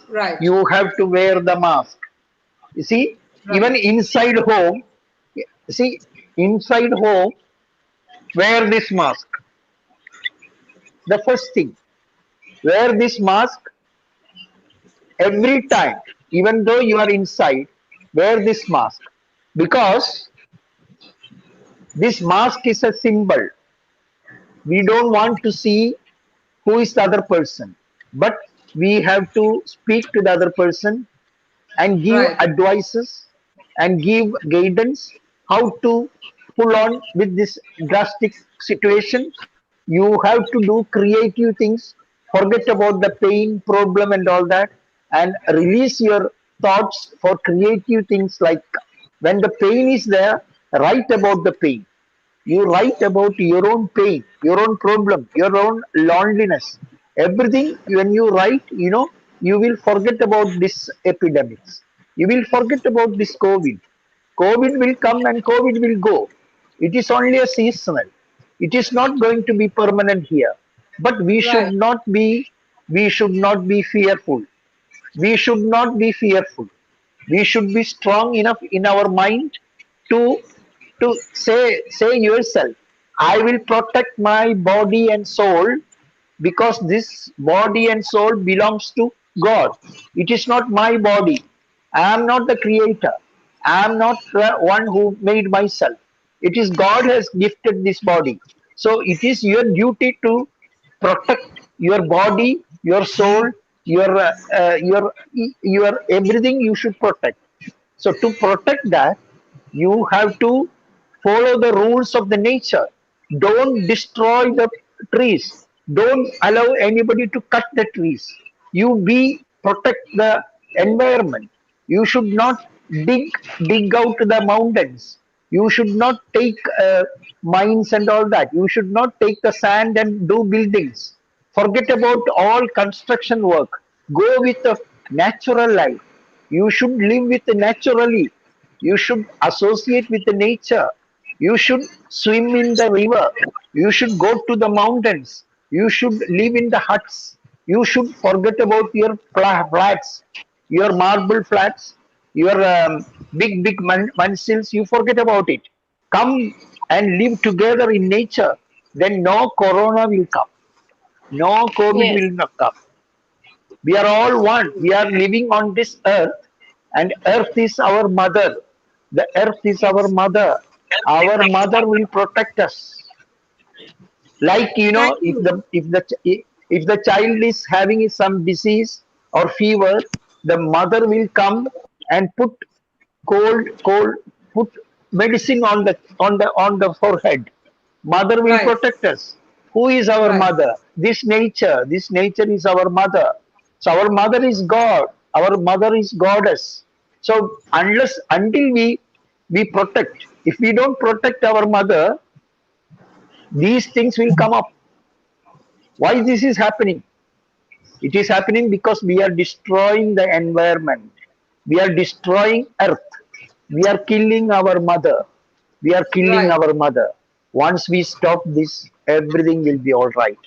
Right. you have to wear the mask. You see, Right. even inside home, see, inside home, wear this mask. The first thing, wear this mask every time, even though you are inside, wear this mask because this mask is a symbol. We don't want to see who is the other person, but we have to speak to the other person and give Right. advices and give guidance how to pull on with this drastic situation. You have to do creative things, forget about the pain problem and all that, and release your thoughts for creative things. Like when the pain is there, write about the pain. You write about your own pain, your own problem, your own loneliness. Everything when you write, you will forget about this epidemics. You will forget about this COVID. COVID will come and COVID will go. It is only a seasonal. It is not going to be permanent here. But Right. we should not be fearful. We should not be fearful. We should be strong enough in our mind to say yourself, I will protect my body and soul, because this body and soul belongs to God. It is not my body. I am not the creator. I am not the one who made myself. It is God has gifted this body. So it is your duty to protect your body, your soul, your everything you should protect. So to protect that, you have to follow the rules of the nature. Don't destroy the trees. Don't allow anybody to cut the trees. You be protect the environment. You should not dig dig out the mountains. You should not take mines and all that. You should not take the sand and do buildings. Forget about all construction work. Go with the natural life. You should live with the naturally. You should associate with the nature. You should swim in the river. You should go to the mountains. You should live in the huts. You should forget about your flats, your marble flats, your big mansions. You forget about it. Come and live together in nature. Then no corona will come. No COVID Yes. will not come. We are all one. We are living on this earth, and earth is our mother. The earth is our Yes. mother. Our mother will protect us. Like Thank you. if the child is having some disease or fever, the mother will come and put cold put medicine on the forehead. Mother will Right. protect us. Who is our Right. mother? This nature is our mother. So our mother is God. Our mother is goddess. So until we protect, if we don't protect our mother, these things will come up. Why this is happening? It is happening because we are destroying the environment. We are destroying earth. We are killing our mother. We are killing Right. our mother. Once we stop this, everything will be all right.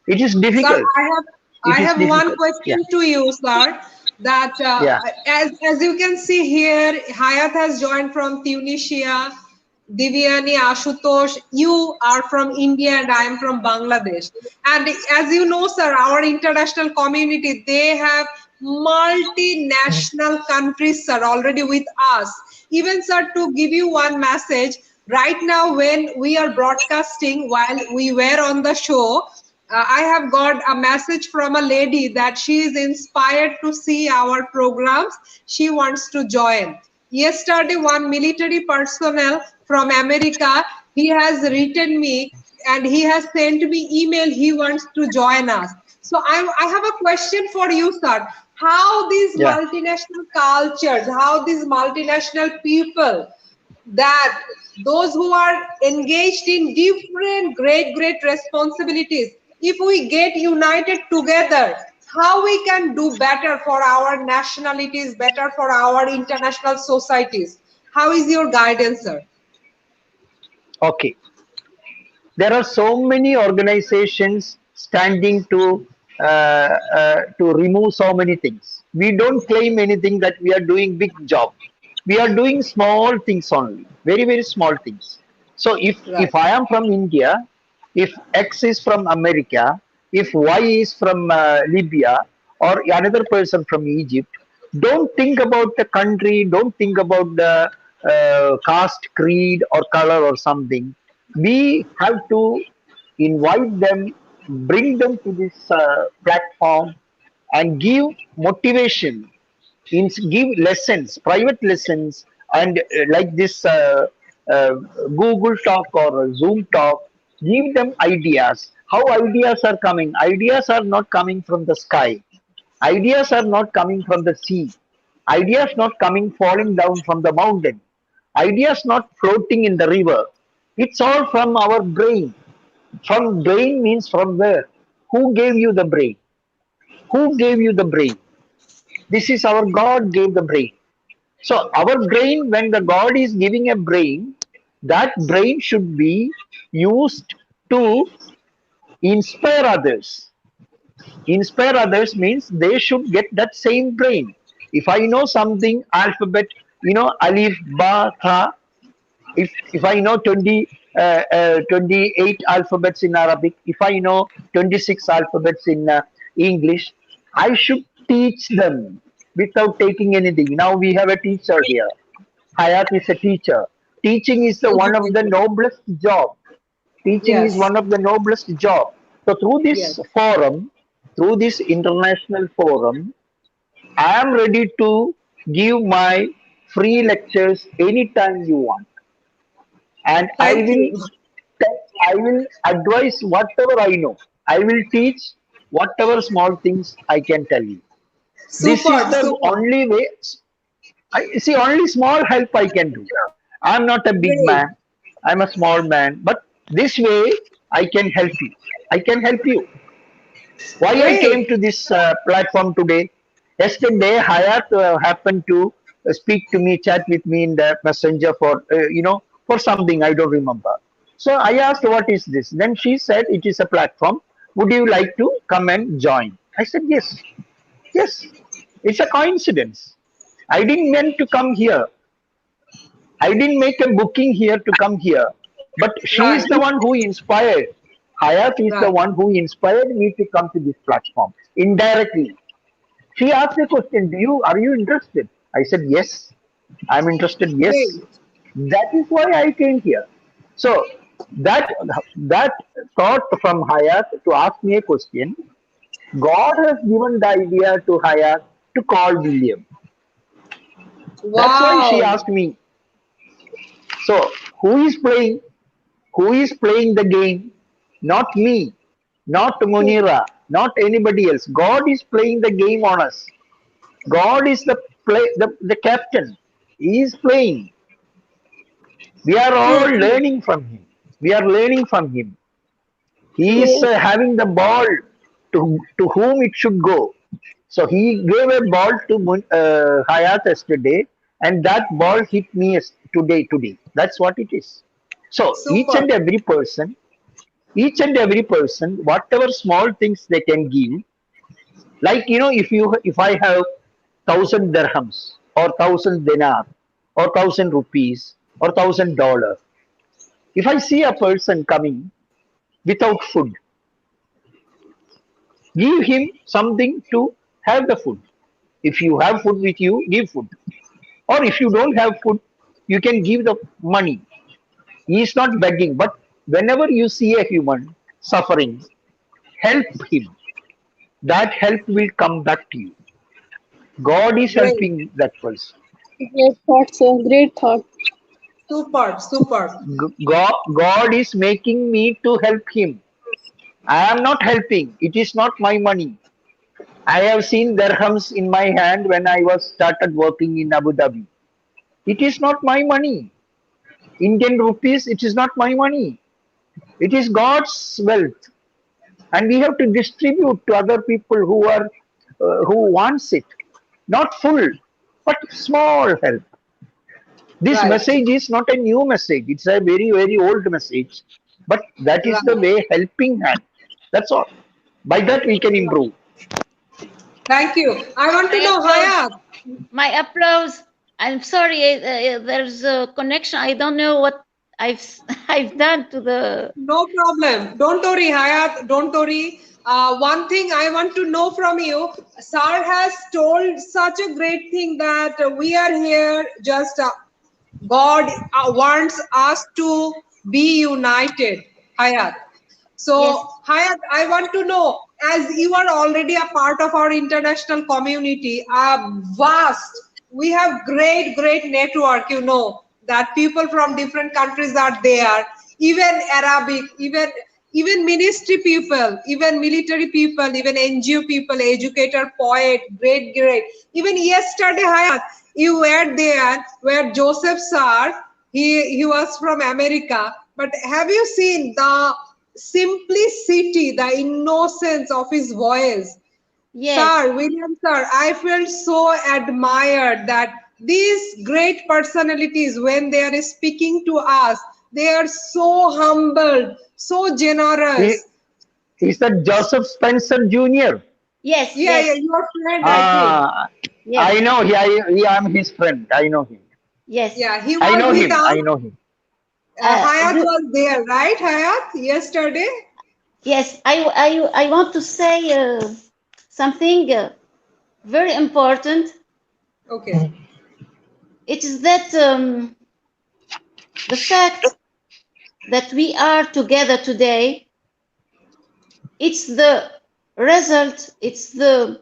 It is Sir, difficult. I It is have one difficult. Yeah. question to you, sir. That Yeah. as you can see here, Hayat has joined from Tunisia. Divyani, Ashutosh, you are from India and I am from Bangladesh. And as you know, sir, our international community, they have multinational countries, sir, already with us. Even, sir, to give you one message, right now when we are broadcasting while we were on the show, I have got a message from a lady that she is inspired to see our programs. She wants to join. Yesterday, one military personnel from America, he has written me and he has sent me email. He wants to join us. So I have a question for you, sir. How these Yeah. multinational cultures, how these multinational people, that those who are engaged in different great responsibilities, if we get united together, how we can do better for our nationalities, better for our international societies? How is your guidance, sir? Okay. There are so many organizations standing to remove so many things. We don't claim anything that we are doing big job. We are doing small things only, very small things. So if Right. I am from India, if X is from America, if Y is from Libya, or another person from Egypt, don't think about the country, don't think about the caste, creed, or color or something. We have to invite them, bring them to this platform, and give motivation, give lessons, private lessons, and like this Google Talk or Zoom Talk, give them ideas. How ideas are coming? Ideas are not coming from the sky. Ideas are not coming from the sea. Ideas not coming falling down from the mountain. Ideas not floating in the river. It's all from our brain. From brain means from where? Who gave you the brain? Who gave you the brain? This is our God gave the brain. So our brain, when the God is giving a brain, that brain should be used to inspire others. Inspire others means they should get that same brain. If I know something, alphabet, alif, ba, tha, if I know 28 alphabets in Arabic, if I know 26 alphabets in English, I should teach them without taking anything. Now we have a teacher here. Hayat is a teacher. Teaching is the one of the noblest job. Teaching is Yes. one of the noblest job. So through Yes. this forum, through this international forum, I am ready to give my free lectures anytime you want, and Thank you. I will advise whatever I know. I will teach whatever small things I can tell you. This is Super, the super. only way. I see only small help I can do. I'm not a big Great. man. I'm a small man, but this way I can help you. I can help you. Why I came Great. to this platform today? Yesterday, Hayat happened to speak to me, chat with me in the messenger for for something I don't remember. So I asked, "What is this?" Then she said, "It is a platform. Would you like to come and join?" I said, "Yes, yes." It's a coincidence. I didn't meant to come here. I didn't make a booking here to come here. But she is Right. the one who inspired. Hayat is the Right. one who inspired me to come to this platform indirectly. She asked a question, are you interested? I said, yes, I'm interested. Yes. Great. That is why I came here. So that that thought from Hayat to ask me a question, God has given the idea to Hayat to call William. That's why she Wow. asked me. So who is playing? Who is playing the game? Not me, not Munira, not anybody else. God is playing the game on us. God is the captain. He is playing. We are all True, true. learning from him. We are learning from him. He is True. Yes. having the ball to whom it should go. So he gave a ball to Hayat yesterday, and that ball hit me today. Today, that's what it is. So Super. each and every person, whatever small things they can give, like if I have 1,000 dirhams or 1,000 dinar or 1,000 rupees or $1,000, if I see a person coming without food, give him something to have the food. If you have food with you, give food. Or if you don't have food, you can give the money. He is not begging, but whenever you see a human suffering, help him. That help will come back to you. God is Great. helping that person. Great thought, sir. Great thought. Super, super. God is making me to help him. I am not helping. It is not my money. I have seen dirhams in my hand when I was started working in Abu Dhabi. It is not my money. Indian rupees, it is not my money. It is God's wealth, and we have to distribute to other people who wants it. Not full, but small help. This Right. message is not a new message. It's a very, very old message. But that is the Right. way helping hand. That's all. By that we can Right. improve. Thank you. I want to My know, applause. Hayat. My applause. I'm sorry, there's a connection. I don't know what I've I've done to the. No problem. Don't worry, Hayat. Don't worry. One thing I want to know from you, Sir has told such a great thing that we are here just God wants us to be united, Hayat. So, Yes. Hayat, I want to know, as you are already a part of our international community, we have great, great network, that people from different countries are there, even Arabic, even ministry people, even military people, even NGO people, educator, poet, great. Even yesterday, Hayat, you were there where Joseph Sir, he was from America, But have you seen the simplicity, the innocence of his voice? Yes. Sir, William sir, I felt so admired that these great personalities, when they are speaking to us, they are so humble, so He, generous. he said Joseph Spencer Jr. Yes. Yeah, Yes. your friend, I think. Ah, Yes. I know. I'm his friend. I know him. Yes. Yeah, he I was know with him. us. I know him. Hayat The, was there, right, Hayat, yesterday? yes. I want to say something very important. Okay. It is that the fact that we are together today, it's the result, it's the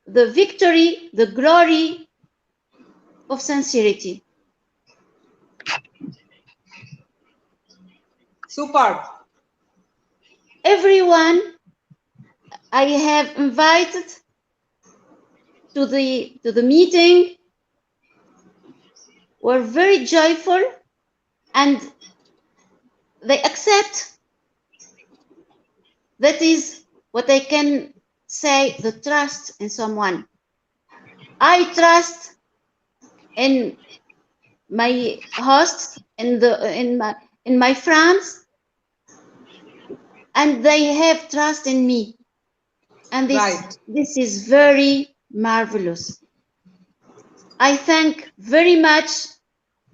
victory, the glory of sincerity. Superb. Everyone I have invited to the meeting were very joyful, and they accept. That is what I can say, the trust in someone. I trust in my hosts, in my friends, and they have trust in me. And Right. this is very marvelous. I thank very much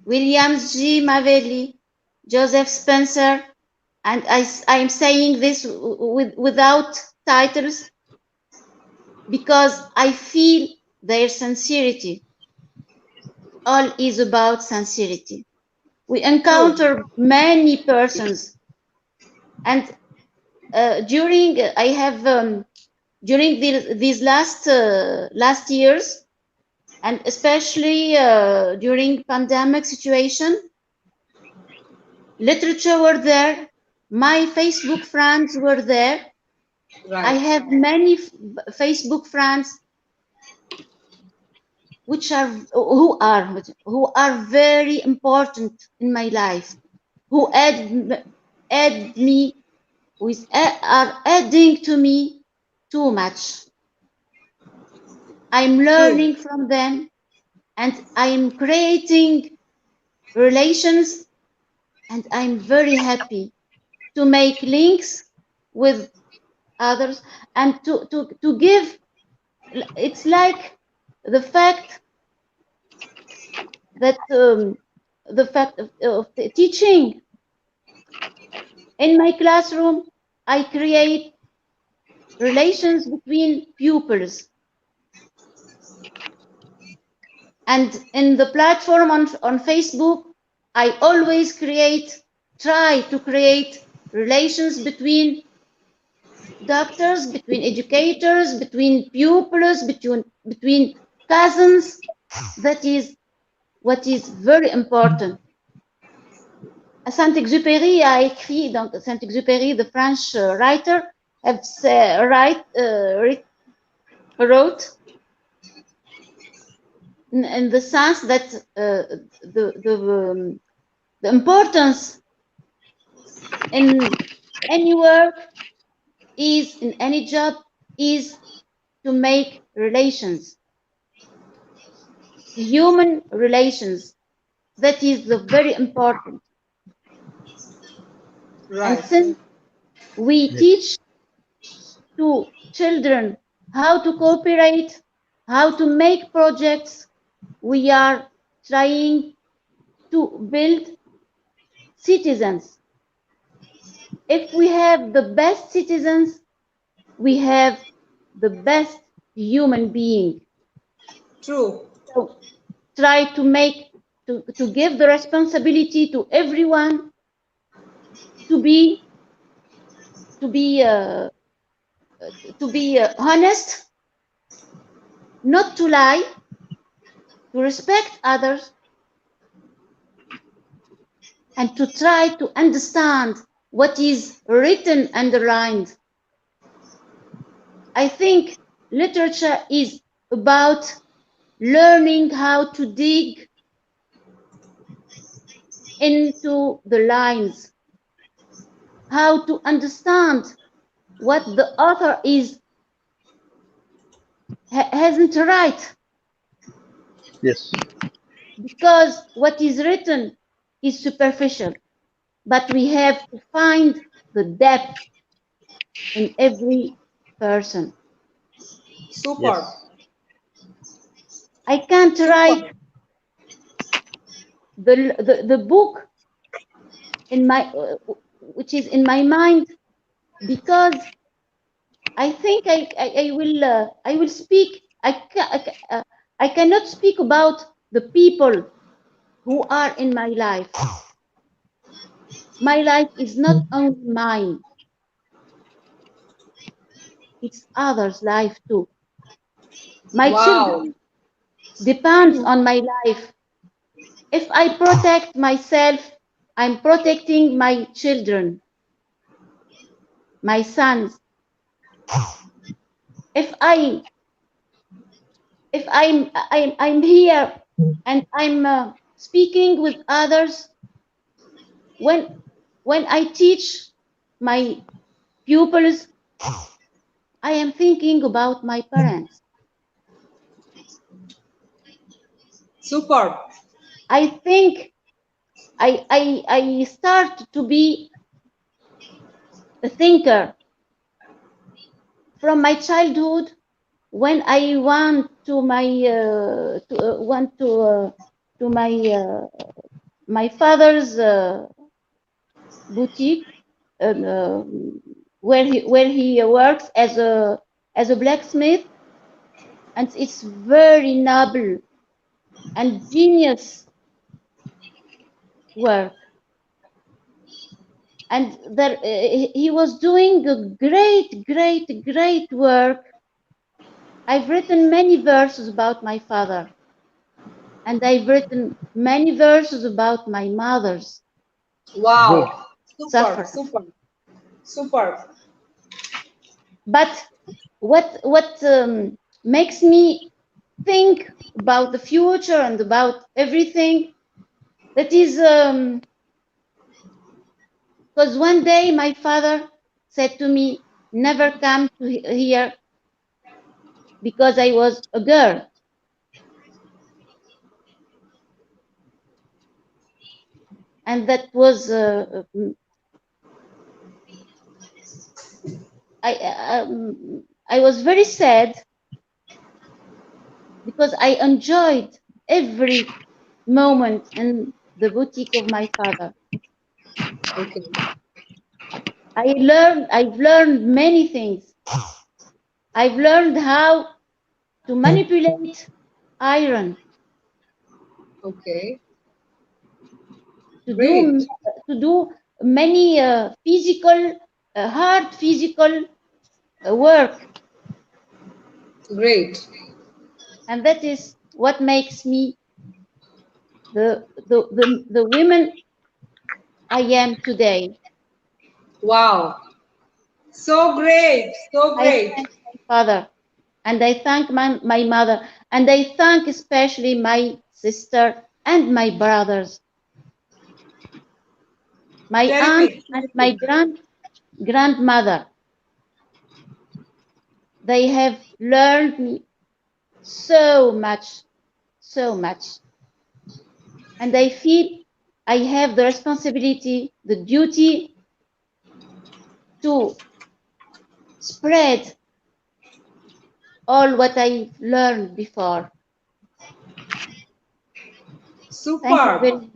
Williams G. Mavelli, Joseph Spencer, and I'm saying this without titles because I feel their sincerity. All is about sincerity. We encounter many persons, and during I have during these last years, and especially during pandemic situation, literature were there. My Facebook friends were there. Right. I have many Facebook friends who are very important in my life, who add me with are adding to me too much. I'm True. learning from them, and I'm creating relations, and I'm very happy to make links with others and to give. It's like the fact that the fact of the teaching in my classroom, I create relations between pupils, and in the platform on Facebook, I always try to create relations between doctors, between educators, between pupils, between cousins. That is what is very important. Saint-Exupéry a écrit, donc Saint-Exupéry, the French writer, wrote in the sense that the importance in any work is, in any job, is to make relations, human relations. That is the very important. And Right. since we teach to children how to cooperate, how to make projects, we are trying to build citizens. If we have the best citizens, we have the best human being. True. So try to give the responsibility to everyone to be honest, not to lie, to respect others, and to try to understand what is written underlined. I think literature is about learning how to dig into the lines, how to understand what the author hasn't right, Yes. because what is written is superficial, but we have to find the depth in every person. Super. Yes. I can't write Super. the book in my which is in my mind, because I think I will speak. I cannot speak about the people who are in my life. My life is not only mine; it's others' life too. My Wow. children depends on my life. If I protect myself, I'm protecting my children, my sons. If I'm here and I'm speaking with others, when I teach my pupils, I am thinking about my parents. Super. I think I start to be a thinker from my childhood. When I went to my father's boutique, where he works as a blacksmith, and it's very noble and genius work. And there, he was doing a great work. I've written many verses about my father, and I've written many verses about my mother's Good. Wow. Super. suffer. Super. Super. But what makes me think about the future and about everything, that is because one day my father said to me, never come to here, because I was a girl. And that was I was very sad, because I enjoyed every moment in the boutique of my father. Okay. I've learned many things. I've learned how to manipulate iron, Okay. to Great. do many physical, hard physical work, Great. and that is what makes me the woman I am today. Wow. So great. So I great. thank my father, and I thank my mother, and I thank especially my sister and my brothers, my aunt Terrific. and my Terrific. grandmother. They have learned me so much, so much. And I feel I have the responsibility, the duty to spread all what I learned before. Thank you Superb. very much.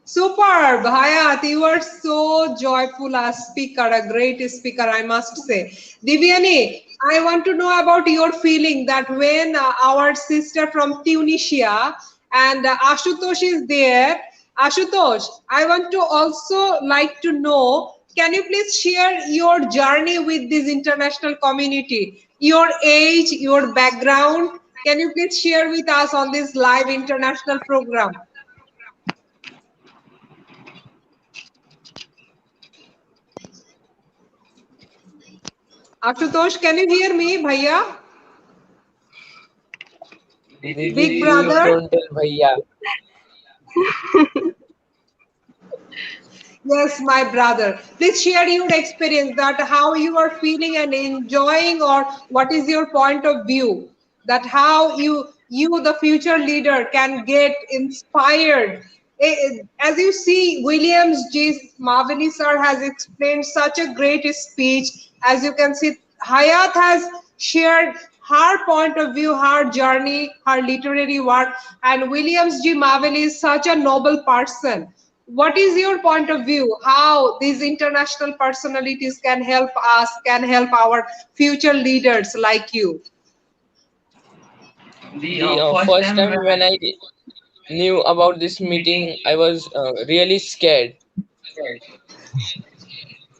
Superb, Hayat, you are so joyful as speaker, a great speaker, I must say. Divyani, I want to know about your feeling that when our sister from Tunisia and Ashutosh is there. Ashutosh, I want to also like to know, can you please share your journey with this international community, your age, your background? Can you please share with us on this live international program? Ashutosh, can you hear me, Bhaiya? दीदी Big please brother? don't tell भैया. Yes, my brother. Please share your experience that how you are feeling and enjoying, or what is your point of view that how you the future leader can get inspired. As you see, Williams G. Mavili sir has explained such a great speech. As you can see, Hayat has shared her point of view, her journey, her literary work, and Williams G. Mavili is such a noble person. What is your point of view how these international personalities can help us, can help our future leaders like you? The first time when I knew about this meeting, I was really scared.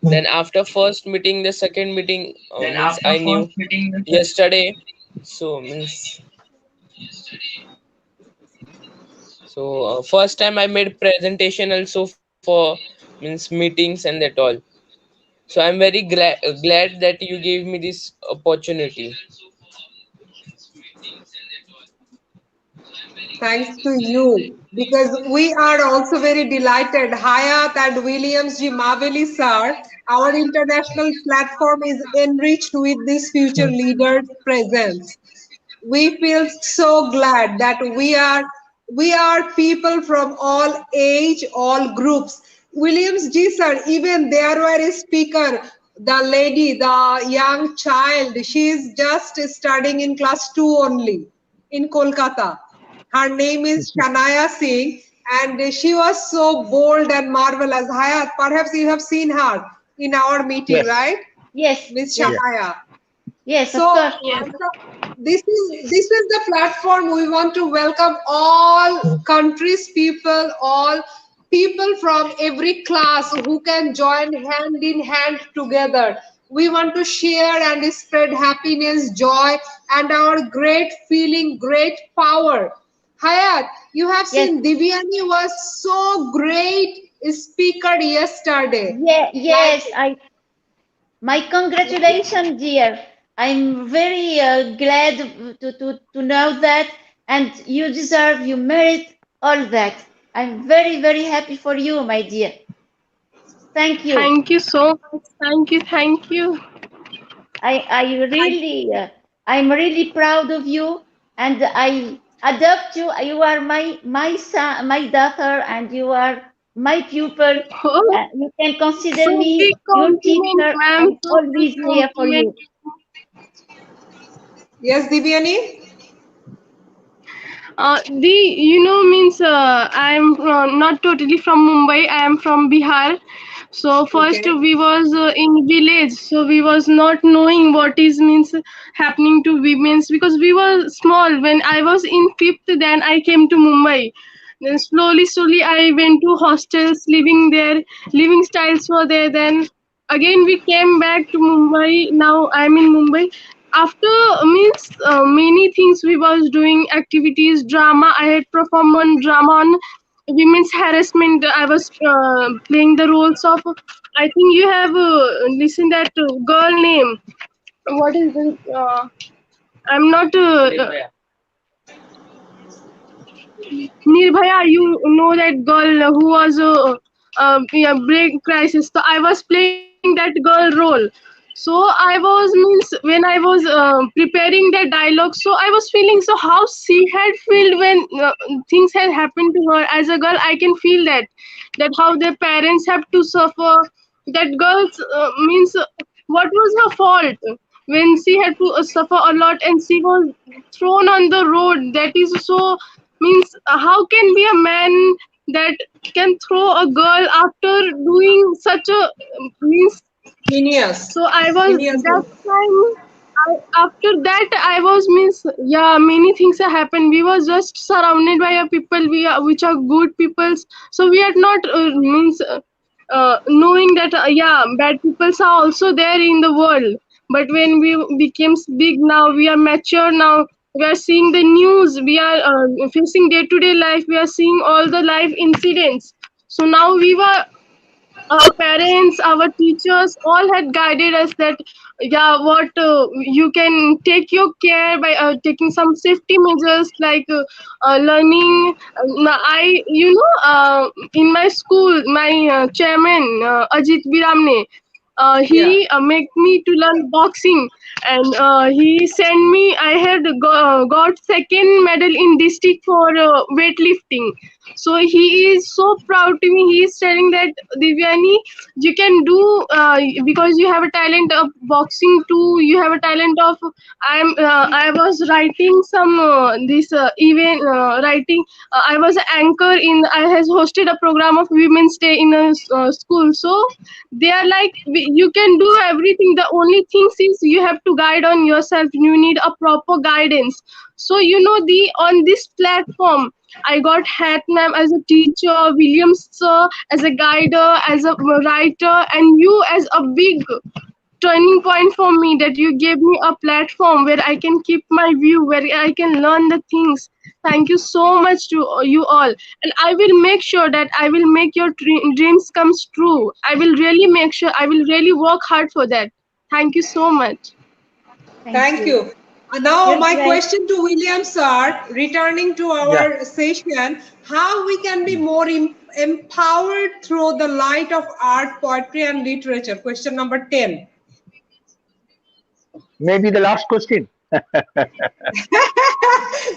Then after first meeting, the second meeting means I knew yesterday. So means first time I made presentation also for means meetings and that all. So I'm very glad that you gave me this opportunity. Thanks to you, because we are also very delighted. Hayat and Williams G. Mavili sir, our international platform is enriched with this future leaders' presence. We feel so glad that we are people from all age, all groups. Williams G sir, even there were a speaker, the lady, the young child, she is just studying in class 2 only in Kolkata. Her name is Shanaya Singh, and she was so bold and marvelous. Hayat, perhaps you have seen her in our meeting, Yes. right? Yes, Miss yes, Yeah. Shanaya. yes, of So course. Yes. this is the platform we want to welcome all countries people, all people from every class who can join hand in hand together. We want to share and spread happiness, joy, and our great feeling, great power. Hayat, you have Yes, seen Divyani was so great speaker yesterday. yeah, Like, yes. My congratulations, dear. I'm very glad to know that, and you deserve, you merit all that. I'm very, very happy for you, my dear. Thank you. Thank you so much. Thank you. Thank you. I really, I'm really proud of you, and I adopt you. You are my son, my daughter, and you are my pupil. Oh, You can consider so me big your compliment, teacher. ma'am. I'm So big always here for compliment. you. yes, Divyani? Means I'm not totally from Mumbai. I am from Bihar. So first Okay. we was in village, so we was not knowing what is means happening to women's because we were small. When I was in fifth, then I came to Mumbai. Then slowly I went to hostels, living there. Living styles were there. Then again we came back to Mumbai. Now I'm in Mumbai. After means many things we was doing activities, drama. I had performed one drama on women's harassment. I was playing the roles of. I think you have listened that girl name. What is it? I'm not. Nirbhaya, you know that girl who was yeah, break crisis. So I was playing that girl role. So I was means when I was preparing that dialogue. So I was feeling so how she had felt when things had happened to her as a girl. I can feel that how their parents have to suffer. That girls means what was her fault when she had to suffer a lot and she was thrown on the road. That is so means how can be a man that can throw a girl after doing such a means Genius. so I was Genius. that time after that I was means yeah many things have happened. We were just surrounded by a people which are good peoples. So we are not means knowing that yeah bad peoples are also there in the world. But when we became big now, we are mature now. We are seeing the news. We are facing day to day life. We are seeing all the life incidents. So now we were our parents, our teachers all had guided us that yeah, what you can take your care by taking some safety measures like learning. I, in my school, my chairman Ajit Biramne, Yeah. he make me to learn boxing, and he sent me. I had got second medal in district for weightlifting. So he is so proud to me. He is telling that Divyani, you can do because you have a talent of boxing too. You have a talent of I was writing some this event writing. I was an anchor in. I has hosted a program of Women's Day in a school. So they are like, you can do everything. The only thing is you have to guide on yourself. You need a proper guidance. So the on this platform I got Hatnam as a teacher, Williams sir as a guider, as a writer, and you as a big turning point for me, that you gave me a platform where I can keep my view, where I can learn the things. Thank you so much to you all. And I will make sure that I will make your dreams come true. I will really make sure, I will really work hard for that. Thank you so much. Thank Thank you. you. Now, You're my right. question to William sir, returning to Yeah. our session, how we can be more empowered through the light of art, poetry, and literature? Question number 10. Maybe the last question.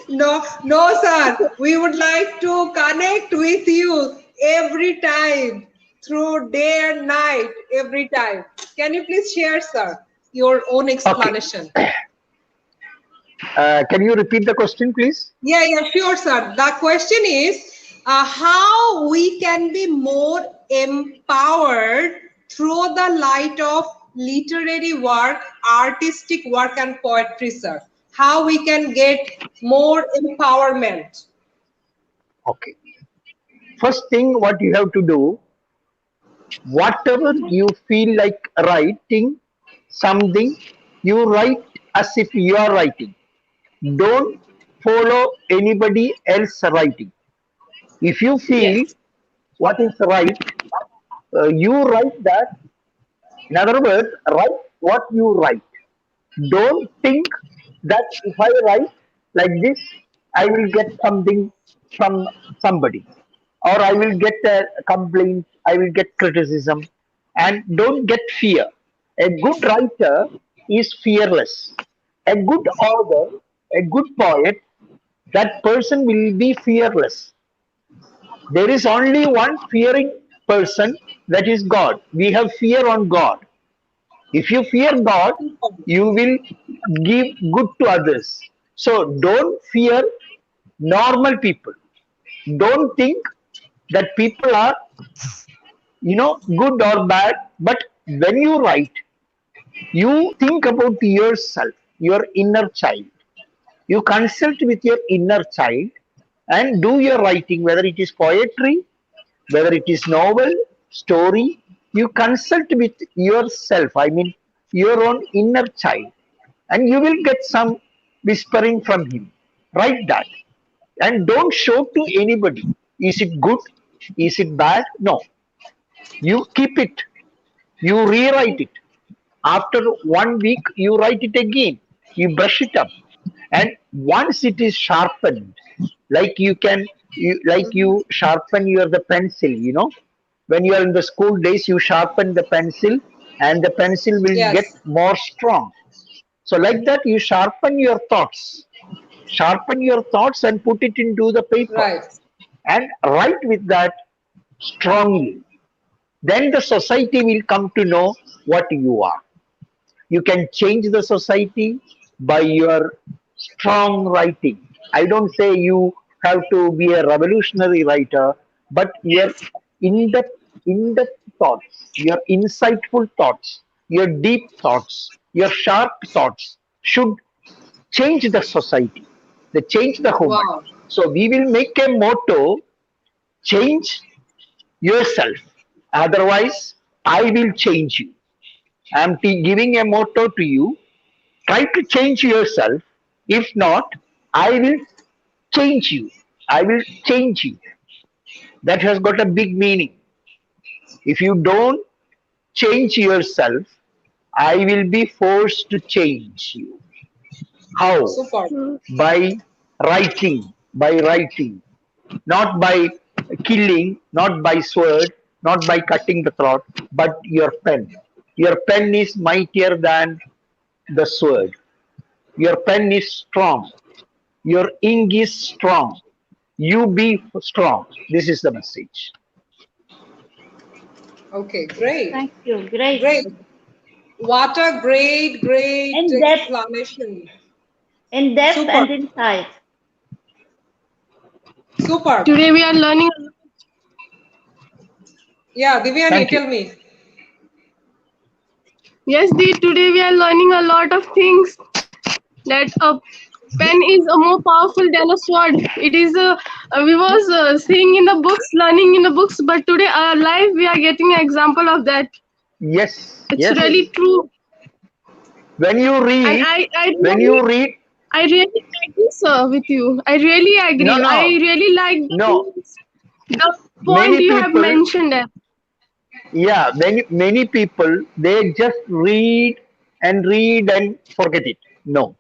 No, no, sir. We would like to connect with you every time, through day and night, every time. Can you please share, sir, your own Okay. explanation? Can you repeat the question, please? Yeah, sure, sir. The question is how we can be more empowered through the light of literary work, artistic work, and poetry, sir. How we can get more empowerment. Okay. First thing, what you have to do, whatever you feel like writing something, you write as if you are writing. Don't follow anybody else writing. If you feel Yes. what is right, you write that. In other words, write what you write. Don't think that if I write like this, I will get something from somebody, or I will get a complaint, I will get criticism, and don't get fear. A good writer is fearless. A good author, a good poet, that person will be fearless. There is only one fearing person, that is God. We have fear on God. If you fear God, you will give good to others. So don't fear normal people. Don't think that people are, good or bad. But when you write, you think about yourself, your inner child. You consult with your inner child and do your writing, whether it is poetry, whether it is novel, story. You consult with yourself, I mean, your own inner child, and you will get some whispering from him. Write that and don't show to anybody. Is it good? Is it bad? No. You keep it. You rewrite it. After 1 week, you write it again. You brush it up. And once it is sharpened, like you sharpen your the pencil, when you are in the school days, you sharpen the pencil and the pencil will get Yes. more strong. So like that, you sharpen your thoughts and put it into the paper Right. and write with that strongly. Then the society will come to know what you are. You can change the society by your strong writing. I don't say you have to be a revolutionary writer, but your in-depth, in-depth thoughts, your insightful thoughts, your deep thoughts, your sharp thoughts should change the society. They change the human. Wow. So we will make a motto: change yourself. Otherwise, I will change you. I am giving a motto to you. Try to change yourself. If not, I will change you. I will change you. That has got a big meaning. If you don't change yourself, I will be forced to change you. How? Super. By writing, not by killing, not by sword, not by cutting the throat, but your pen. Your pen is mightier than the sword. Your pen is strong. Your ink is strong. You be strong. This is the message. Okay, great. Thank you. Great. Great. What a great In depth, explanation. in depth Super. and insight. Super. Today we are learning. Yeah, Divyani, Thank you. tell me. Yes, Dee, today we are learning a lot of things. That a pen is more powerful than a sword. It is we was seeing in the books, learning in the books, but today our life we are getting an example of that. Yes, It's yes. really true. When you And read, I really agree, sir, with you. I really agree. no, I no, really like no. the point Many you have people, mentioned there. yeah, many people, they just read and forget it. No,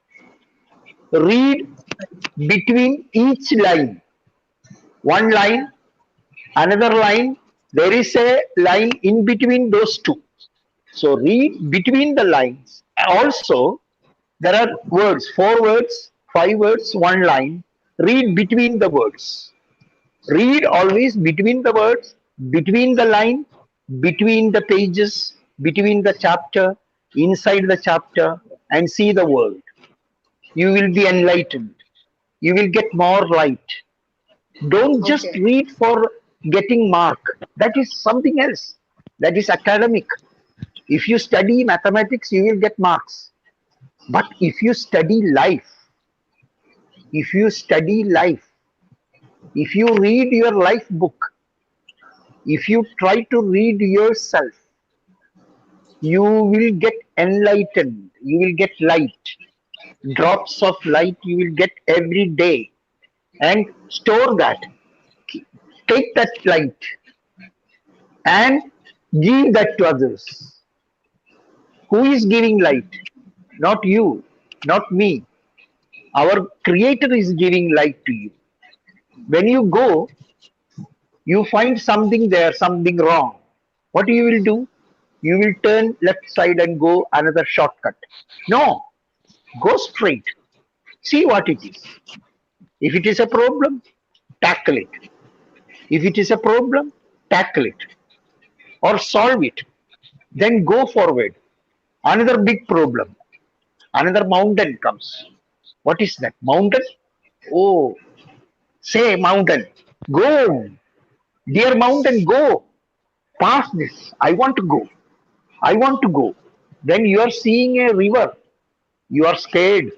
read between each line. One line, another line, there is a line in between those two. So read between the lines. Also, there are words, 4 words, 5 words, one line. Read between the words. Read always between the words, between the line, between the pages, between the chapter, inside the chapter, and see the world. You will be enlightened. You will get more light. Don't just Okay. read for getting mark. That is something else. That is academic. If you study mathematics, you will get marks. But if you study life, if you study life, if you read your life book, if you try to read yourself, you will get enlightened. You will get light. Drops of light you will get every day. And store that. Take that light and give that to others. Who is giving light? Not you, not me. Our Creator is giving light to you. When you go, you find something there, something wrong. What you will do? You will turn left side and go another shortcut. No, go straight. See what it is. If it is a problem, tackle it. If it is a problem, tackle it or solve it. Then go forward. Another big problem. Another mountain comes. What is that? Mountain? Oh, say mountain. Go. Dear mountain, go. Pass this. I want to go. I want to go. Then you are seeing a river. You are scared.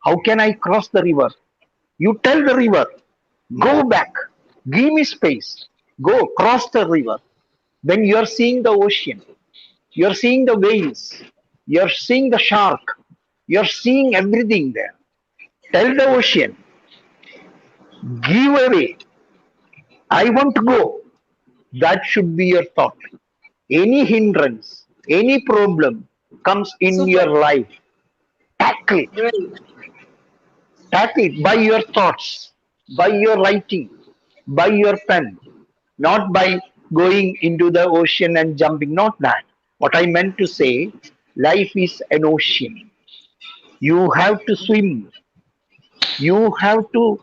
How can I cross the river? You tell the river, go back. Give me space. Go cross the river. Then you are seeing the ocean. You are seeing the waves. You are seeing the shark. You are seeing everything there. Tell the ocean, give away. I want to go. That should be your thought. Any hindrance, any problem comes in Super. your life, tackle it. Great. Tackle it by your thoughts, by your writing, by your pen, not by going into the ocean and jumping. Not that. What I meant to say, life is an ocean. You have to swim. You have to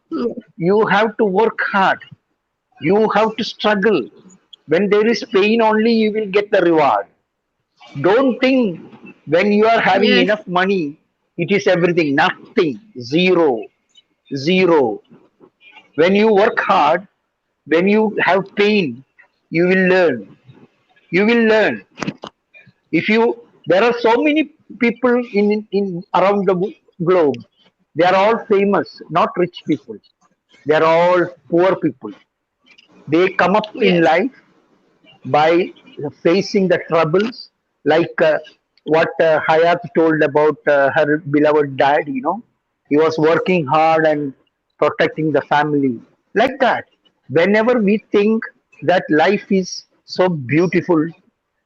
you have to work hard. You have to struggle. When there is pain only you will get the reward. Don't think when you are having Yes. enough money, it is everything. Nothing. Zero. Zero. When you work hard, when you have pain, you will learn. You will learn. If you, there are so many people in around the globe. They are all famous, not rich people. They are all poor people. They come up in Yes. life by facing the troubles, like what Hayat told about her beloved dad. He was working hard and protecting the family. Like that, whenever we think that life is so beautiful.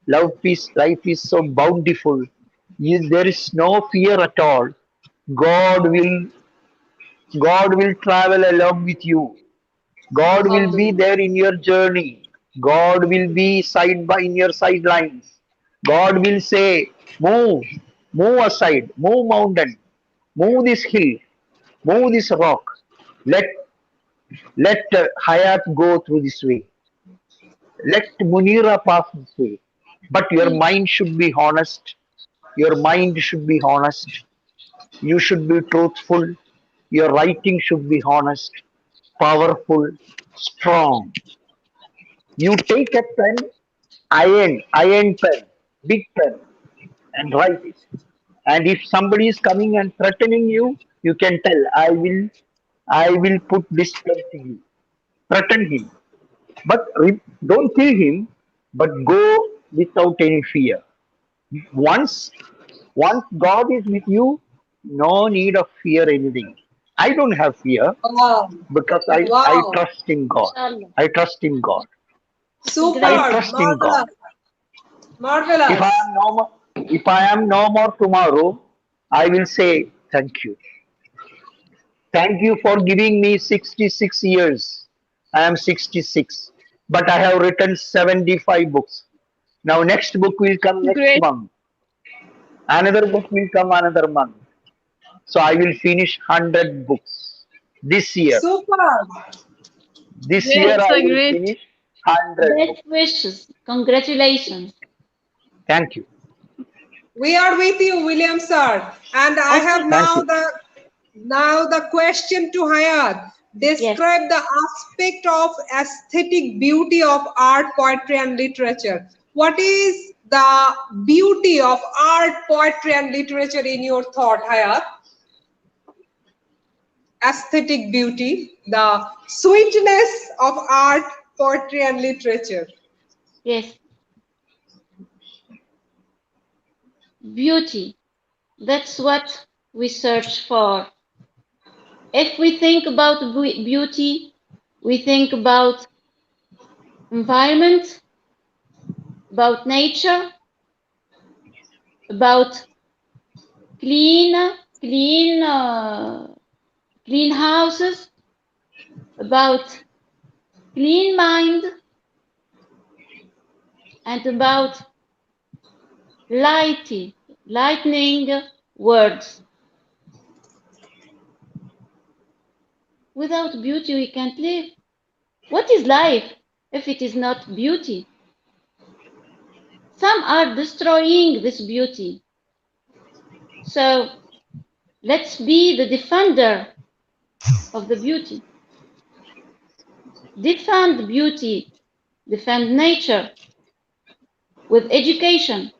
Life is so bountiful. There is no fear at all. God will God will travel along with you. God will be Alhamdulillah. there in your journey. God will be side by in your sidelines. God will say, move, move aside, move mountain, move this hill, move this rock. Let Hayat go through this way. Let Munira pass this way. But your mind should be honest. Your mind should be honest. You should be truthful. Your writing should be honest, powerful, strong. You take a pen, iron pen, big pen, and write it. And if somebody is coming and threatening you, you can tell, I will put this pen to you. Threaten him. But don't kill him, but go without any fear. Once, once God is with you, no need of fear anything. I don't have fear Wow. because I Wow. trust in God. Inshallah. I trust in God. I Great. Super. trust in God. Marvelous. Marvelous. If I am no more tomorrow, I will say thank you. Thank you for giving me 66 years. I am 66, but I have written 75 books. Now next book will come next Great. month. Another book will come another month. So I will finish 100 books this year. Super. This year Great. I So will great. finish 100 books. Best wishes. Congratulations. Thank you. We are with you, William sir. And I have Okay. Thank now you. the question to Hayat. Yes. Describe the aspect of aesthetic beauty of art, poetry, and literature. What is the beauty of art, poetry, and literature in your thought, Hayat? Aesthetic beauty, the sweetness of art, poetry, and literature. Yes. Beauty. That's what we search for. If we think about beauty, we think about environment, about nature, about clean, clean houses, about clean mind, and about lightning words. Without beauty, we can't live. What is life if it is not beauty? Some are destroying this beauty. So let's be the defender of the beauty. Defend beauty, defend nature with education,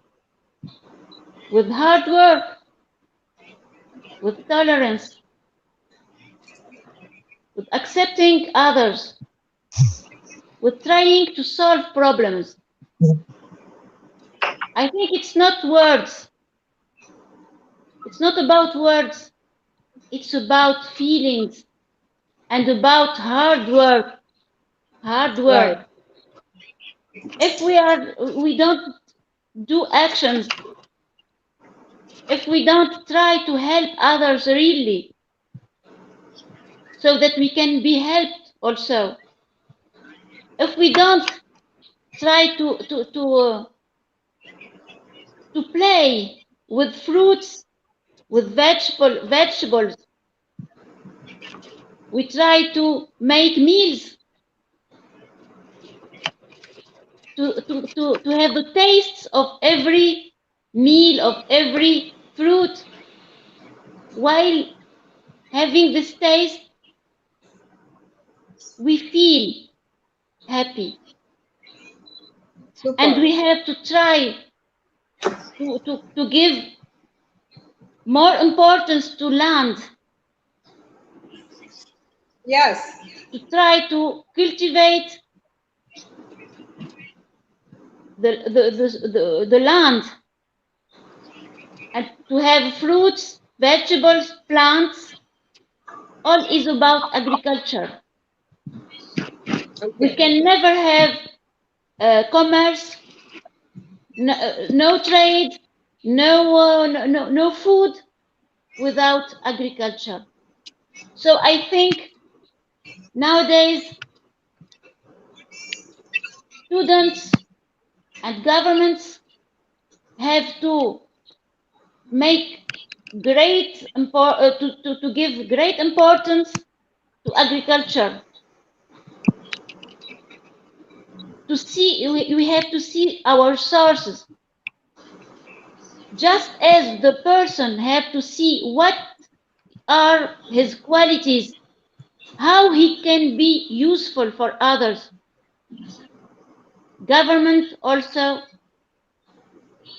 with hard work, with tolerance, with accepting others, with trying to solve problems. I think it's not words. It's not about words. It's about feelings and about hard work. Hard work. Right. If we don't do actions, if we don't try to help others really, so that we can be helped also, if we don't try to play with fruits, with vegetables, we try to make meals, to have the tastes of every meal, of every fruit. While having this taste, we feel happy. Super. And we have to try to give more importance to land, Yes. to try to cultivate the land, and to have fruits, vegetables, plants. All is about agriculture. We Okay. can never have commerce, no trade, no food without agriculture. So I think nowadays students and governments have to make to give great importance to agriculture. To see, we have to see our sources, just as the person have to see what are his qualities, how he can be useful for others. Government also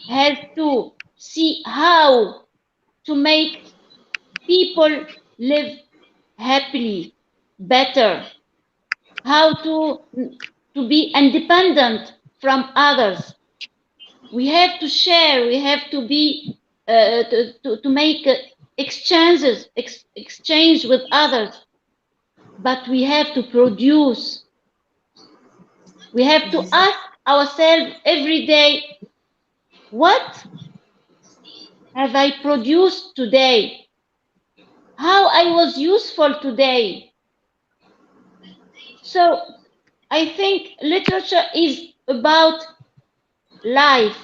has to see how to make people live happily, better, how to be independent from others. We have to share, we have to be to make exchange with others, but we have to produce. We have to ask ourselves every day, what have I produced today? How I was useful today? So I think literature is about life.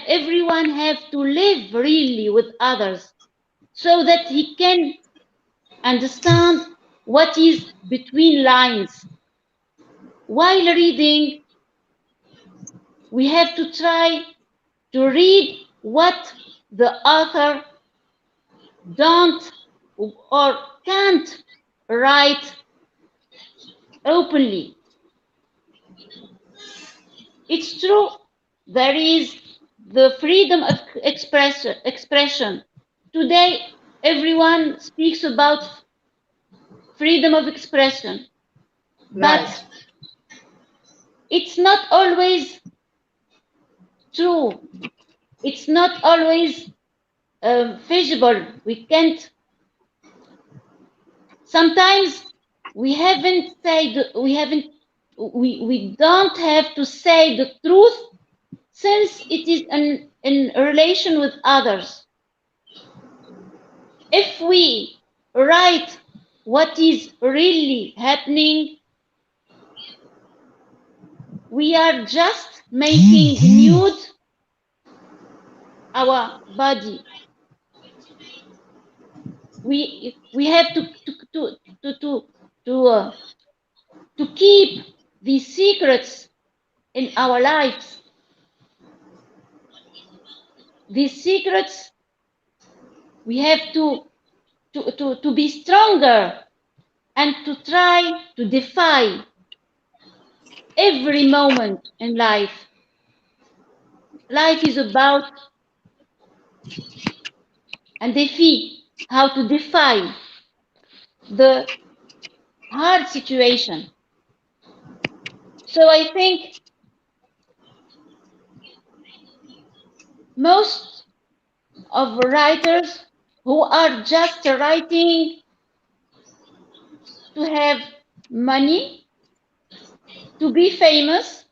Everyone have to live really with others so that he can understand what is between lines. While reading, we have to try to read what the author don't or can't write openly. It's true, there is the freedom of expression. Today, everyone speaks about freedom of expression, but it's not always true. It's not always feasible. We can't. Sometimes we don't have to say the truth since it is in relation with others. If we write what is really happening, we are just making nude our body. We have to keep these secrets in our lives. These secrets, we have to be stronger and to try to defy every moment in life. Life is about how to defy the hard situation. So I think most of writers who are just writing to have money, to be famous,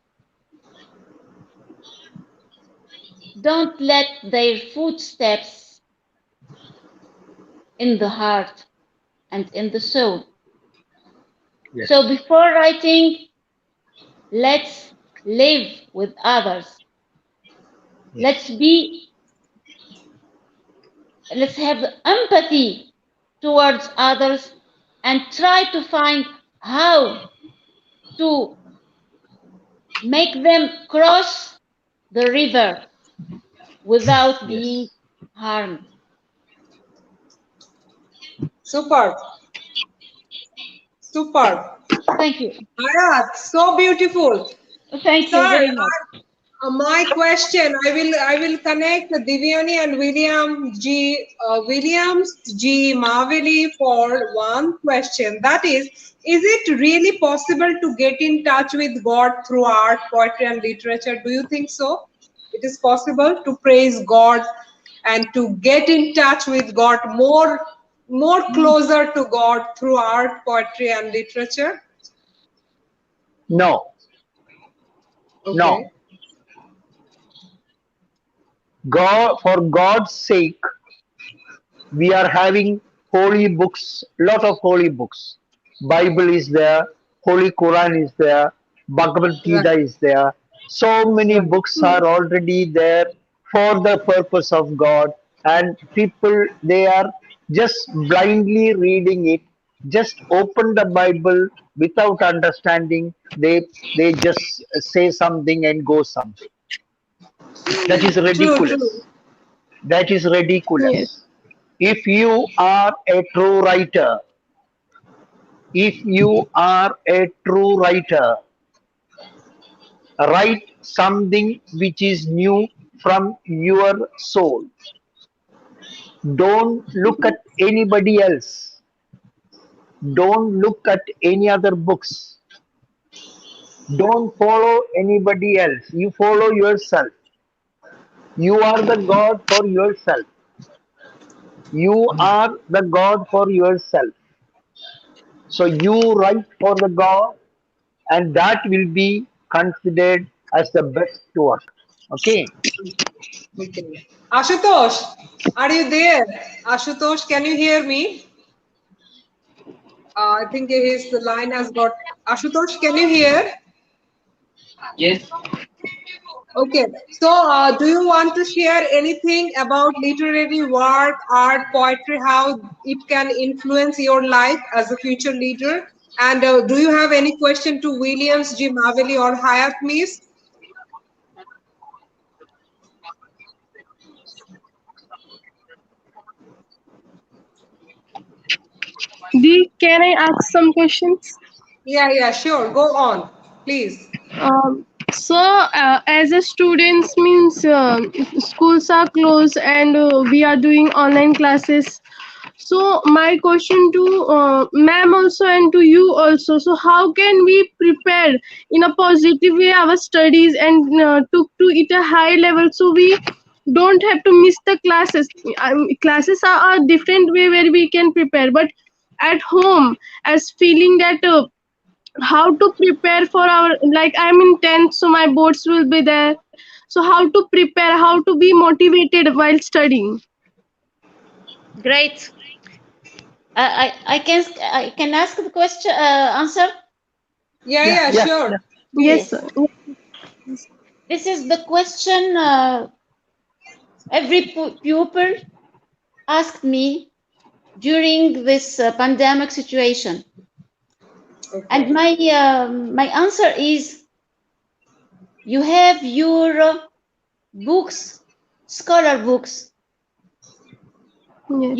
don't let their footsteps in the heart and in the soul. Yes. So before writing, let's live with others. Yes. Let's have empathy towards others and try to find how to make them cross the river without being harmed. Superb. Superb. Thank you. Hayat, so beautiful. Thank you very much. My question, I will connect Divyani and Williams G. Mavili for one question. That is it really possible to get in touch with God through art, poetry, and literature? Do you think so? It is possible to praise God and to get in touch with God more closer to God through art, poetry, and literature? No, no. Okay. God, for God's sake, we are having holy books, lot of holy books. Bible is there, Holy Quran is there, Bhagavad Right. Gita is there. So many Right. books are already there for the purpose of God, and people, they are just blindly reading it. Just open the Bible without understanding. They just say something and go something. That is True, true. ridiculous. That is Yes. ridiculous. If you are a true writer, if you are a true writer, write something which is new from your soul. Don't look at anybody else. Don't look at any other books. Don't follow anybody else. You follow yourself. You are the God for yourself. You are the God for yourself. So you write for the God, and that will be considered as the best work. Okay. Okay. Ashutosh, are you there? Ashutosh, can you hear me? I think the line has got. Ashutosh, can you hear? Yes. Okay. So, do you want to share anything about literary work, art, poetry, how it can influence your life as a future leader? And do you have any question to Williams, G. Maveli, or Hayat Miss? Dee, can I ask some questions? Yeah, yeah, sure. Go on, please. As a students means schools are closed and we are doing online classes. So my question to ma'am also and to you also. So how can we prepare in a positive way our studies and to it a high level so we don't have to miss the classes. Classes are a different way where we can prepare, but at home as feeling that. How to prepare for our, like I'm in 10th, so my boards will be there, so how to prepare, how to be motivated while studying. Great. I can ask the question answer. Yeah, Yeah, yeah, yeah, sure. yeah. Yes Yes. sir. This is the question every pupil asked me during this pandemic situation, and Okay. my answer is you have your books, scholar books. Yes.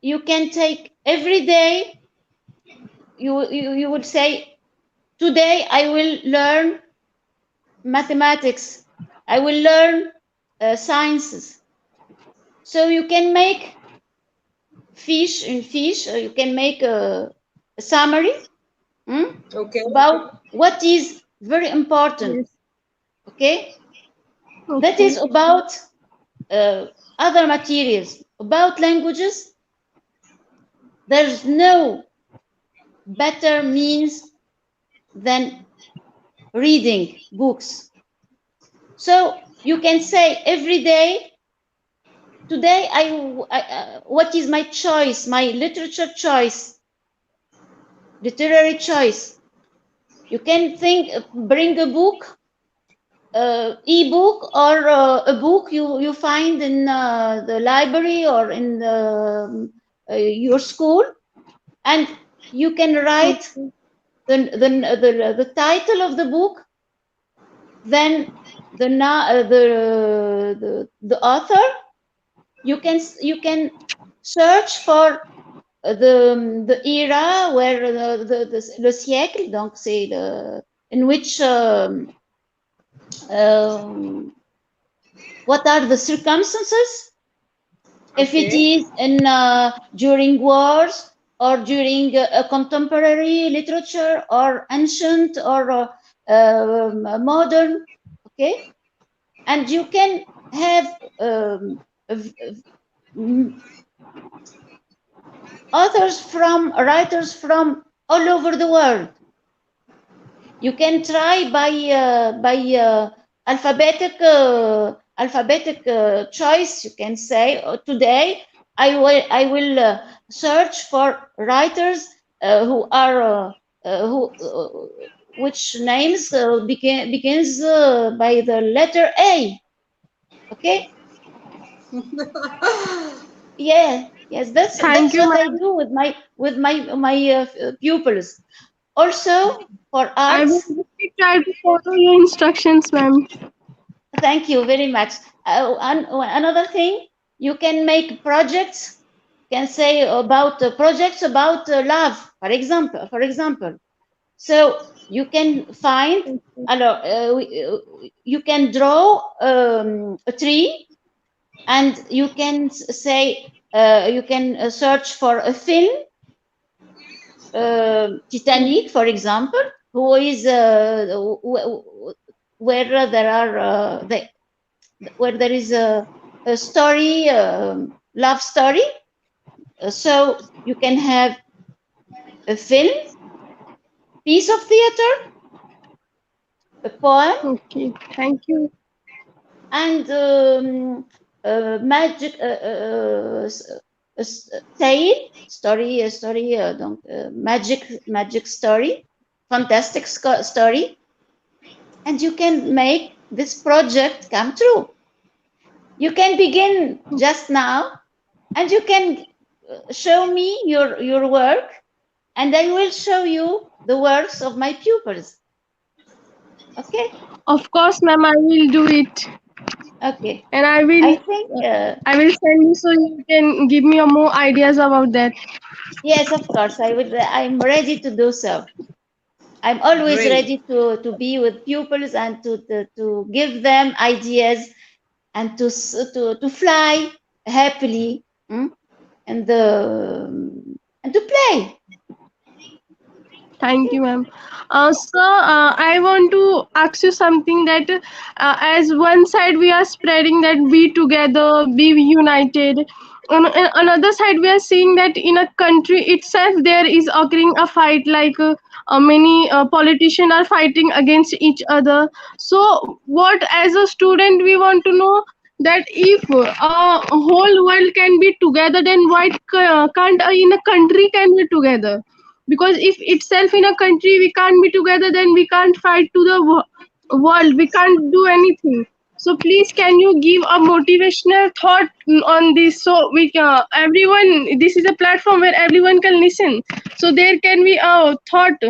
You can take every day. You would say, today I will learn mathematics, I will learn sciences. So you can make you can make a summary Okay. about what is very important. Yes. Okay, that Okay. is about other materials, about languages. There's no better means than reading books. So you can say every day, today what is my choice, my literature choice, literary choice. You can think, bring a book, e-book, or a book you find in the library or in your school, and you can write Okay. the title of the book, then the author. You can search for the era where le siècle, donc c'est in which um, what are the circumstances, if it Okay. is in during wars or during a contemporary literature or ancient or modern. Okay, and you can have writers from all over the world. You can try by alphabetic choice. You can say, today I will search for writers who are which names begins by the letter A. Okay. Yeah. Yes. Thank That's you, what I ma'am. do with my pupils. Also for I will arts. really try to follow your instructions, ma'am. Thank you very much. Another thing, you can make projects. Can say about projects about love, for example. So you can find. You can draw a tree, and you can say you can search for a film, Titanic, for example, who is where there are where there is a story, love story. So you can have a film, piece of theater, a poem, Okay, thank you. and magic tale story, donc, magic story, fantastic story, and you can make this project come true. You can begin just now, and you can show me your work, and I will show you the works of my pupils. Okay. Of course, ma'am, I will do it, Okay. and I think I will send you so you can give me more ideas about that. yes, of course, I would. I'm ready to do so. I'm always Great. ready to be with pupils and to give them ideas, and to fly happily, and and to play. Thank you, ma'am. Sir, I want to ask you something that as one side we are spreading that be together, be united. On another side, we are seeing that in a country itself there is occurring a fight, like many politicians are fighting against each other. So, what as a student we want to know that if whole world can be together, then why can't in a country can be together? Because if itself in a country we can't be together, then we can't fight to the world, we can't do anything. So please can you give a motivational thought on this, so we can everyone, this is a platform where everyone can listen, so there can be a thought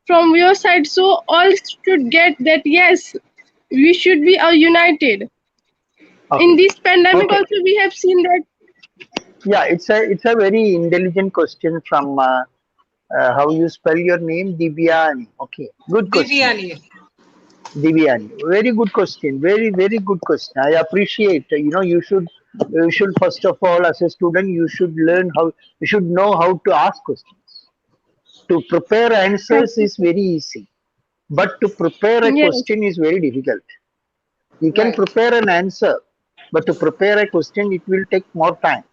from your side, so all should get that yes, we should be united. In Okay. this pandemic Okay. also we have seen that. Yeah, it's a very intelligent question from how you spell your name, Divyani. Okay, good question. Divyani. Divyani, very good question. Very good question. I appreciate. You should first of all, as a student, you should know how to ask questions. To prepare Thank answers you, is very easy, but to prepare a yes, question is very difficult. You can Right. prepare an answer, but to prepare a question, it will take more time.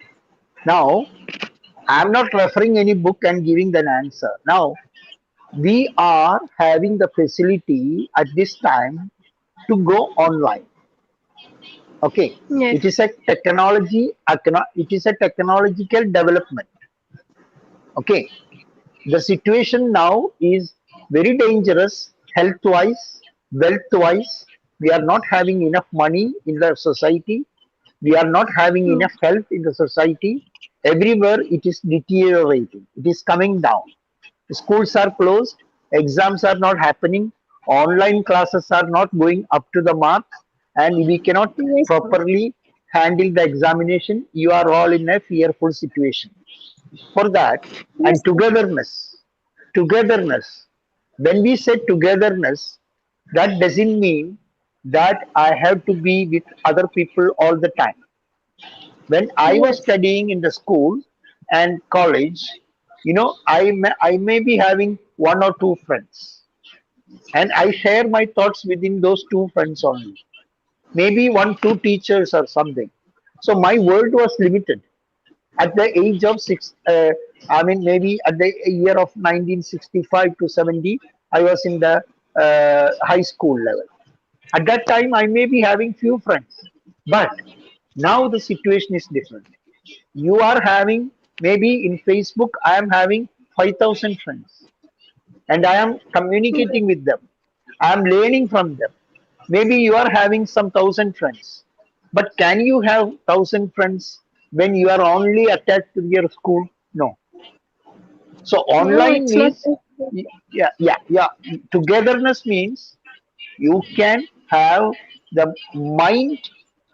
Now, I'm not referring any book and giving an answer. Now, we are having the facility at this time to go online. Okay, yes, it is a it is a technological development. Okay, the situation now is very dangerous health wise, wealth wise. We are not having enough money in the society. We are not having mm, enough health in the society. Everywhere it is deteriorating. It is coming down. Schools are closed, exams are not happening, online classes are not going up to the mark, and we cannot yes, properly handle the examination. You are all in a fearful situation. For that, yes, and togetherness. When we say togetherness, that doesn't mean that I have to be with other people all the time. When I was yes, studying in the school and college, I may be having one or two friends, and I share my thoughts within those two friends only. Maybe one, two teachers or something. So my world was limited. At the age of maybe at the year of 1965 to 70, I was in the high school level. At that time, I may be having few friends, but now the situation is different. You are having, maybe in Facebook, I am having 5,000 friends, and I am communicating with them. I am learning from them. Maybe you are having some thousand friends, but can you have thousand friends when you are only attached to your school? No. So No, online it's not means, yeah. Togetherness means you can have the mind.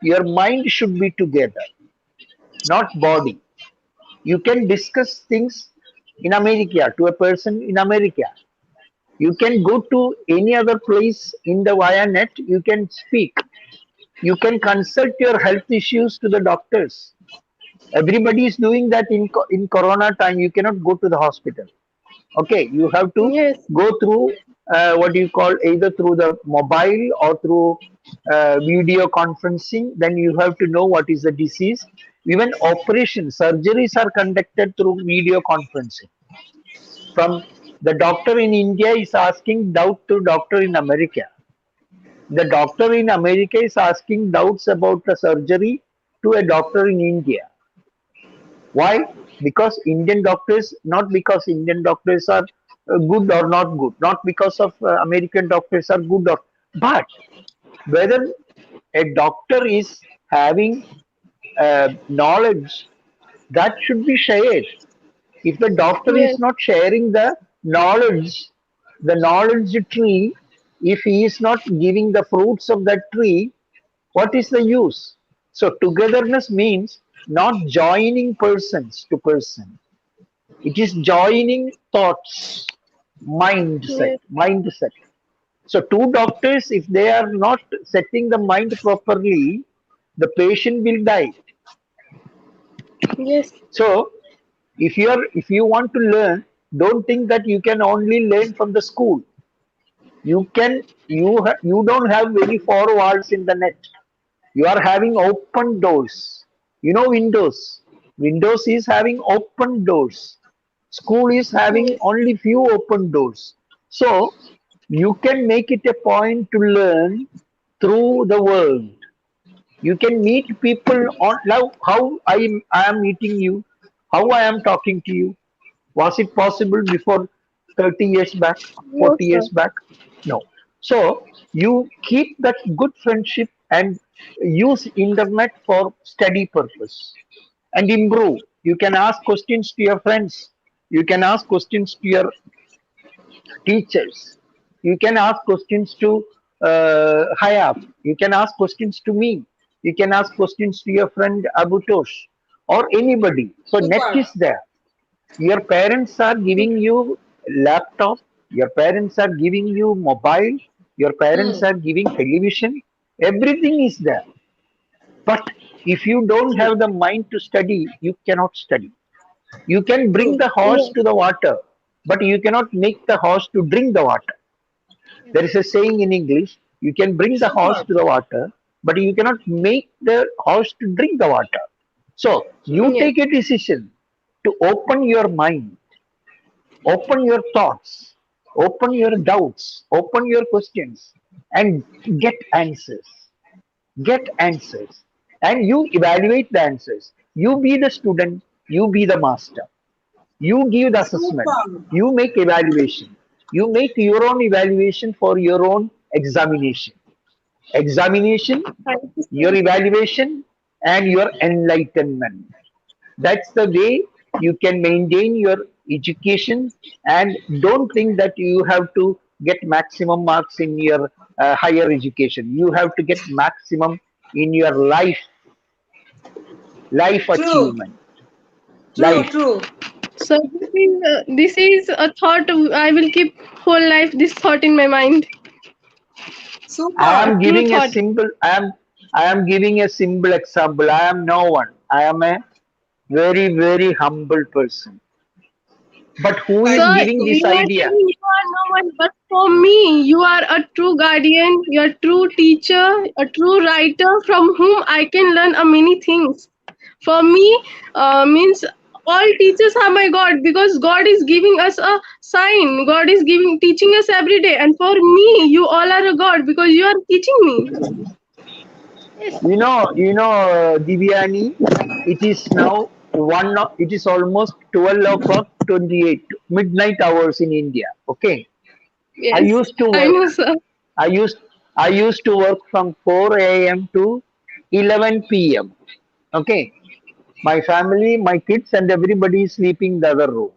Your mind should be together, not body. You can discuss things in America to a person in America. You can go to any other place in the via net. You can speak. You can consult your health issues to the doctors. Everybody is doing that in Corona time. You cannot go to the hospital. Okay, you have to yes. go through what you call either through the mobile or through video conferencing. Then you have to know what is the disease. Even operations, surgeries are conducted through video conferencing. From the doctor in India is asking doubt to doctor in America. The doctor in America is asking doubts about the surgery to a doctor in India. Why? Because Indian doctors, not because Indian doctors are good or not good, not because of American doctors are good or, but whether a doctor is having knowledge that should be shared. If the doctor Yes. is not sharing the knowledge tree, if he is not giving the fruits of that tree, what is the use? So togetherness means not joining persons to person. It is joining thoughts, Yes. mindset. So two doctors, if they are not setting the mind properly, the patient will die. Yes. So if you want to learn, don't think that you can only learn from the school. You don't have very four walls in the net. You are having open doors. You know Windows. Windows is having open doors. School is having Yes. only few open doors. So you can make it a point to learn through the world. You can meet people on now how I am meeting you, how I am talking to you. Was it possible before 30 years back, No, 40 sir. years back? No. So you keep that good friendship and use internet for study purpose and improve. You can ask questions to your friends. You can ask questions to your teachers. You can ask questions to Hayaf. You can ask questions to me. You can ask questions to your friend Abutosh or anybody. So net Super. is there. Your parents are giving you laptop. Your parents are giving you mobile. Your parents Hmm. are giving television. Everything is there. But if you don't True. have the mind to study, you cannot study. You can bring True. the horse Yes. to the water, but you cannot make the horse to drink the water. There is a saying in English, you can bring the horse Super. to the water, but you cannot make the horse to drink the water. So you Yes. take a decision to open your mind, open your thoughts, open your doubts, open your questions, and get answers. Get answers. And you evaluate the answers. You be the student, you be the master. You give the assessment. Super. You make evaluation. You make your own evaluation for your own examination. Examination, Thank you, your sir. evaluation, and your enlightenment. That's the way you can maintain your education, and don't think that you have to get maximum marks in your higher education. You have to get maximum in your life True. achievement. True. Life. True. So this is a thought I will keep whole life this thought in my mind. I Super. am True giving a thought. simple. I am giving a simple example. I am no one. I am a very humble person. But who is Thank Sir, you giving so this you much. are idea? saying you are no one, but for me, you are a true guardian, you are a true teacher, a true writer from whom I can learn many things. For me, means all teachers are my God, because God is giving us a sign. God is teaching us every day. And for me, you all are a God because you are teaching me. Yes. Divyani, it is now it is almost 12 o'clock 28 midnight hours in India. Okay. I Yes, used to I work. know, sir. I used I used to work from 4 a.m. to 11 p.m. Okay. My family, my kids, and everybody is sleeping in the other room.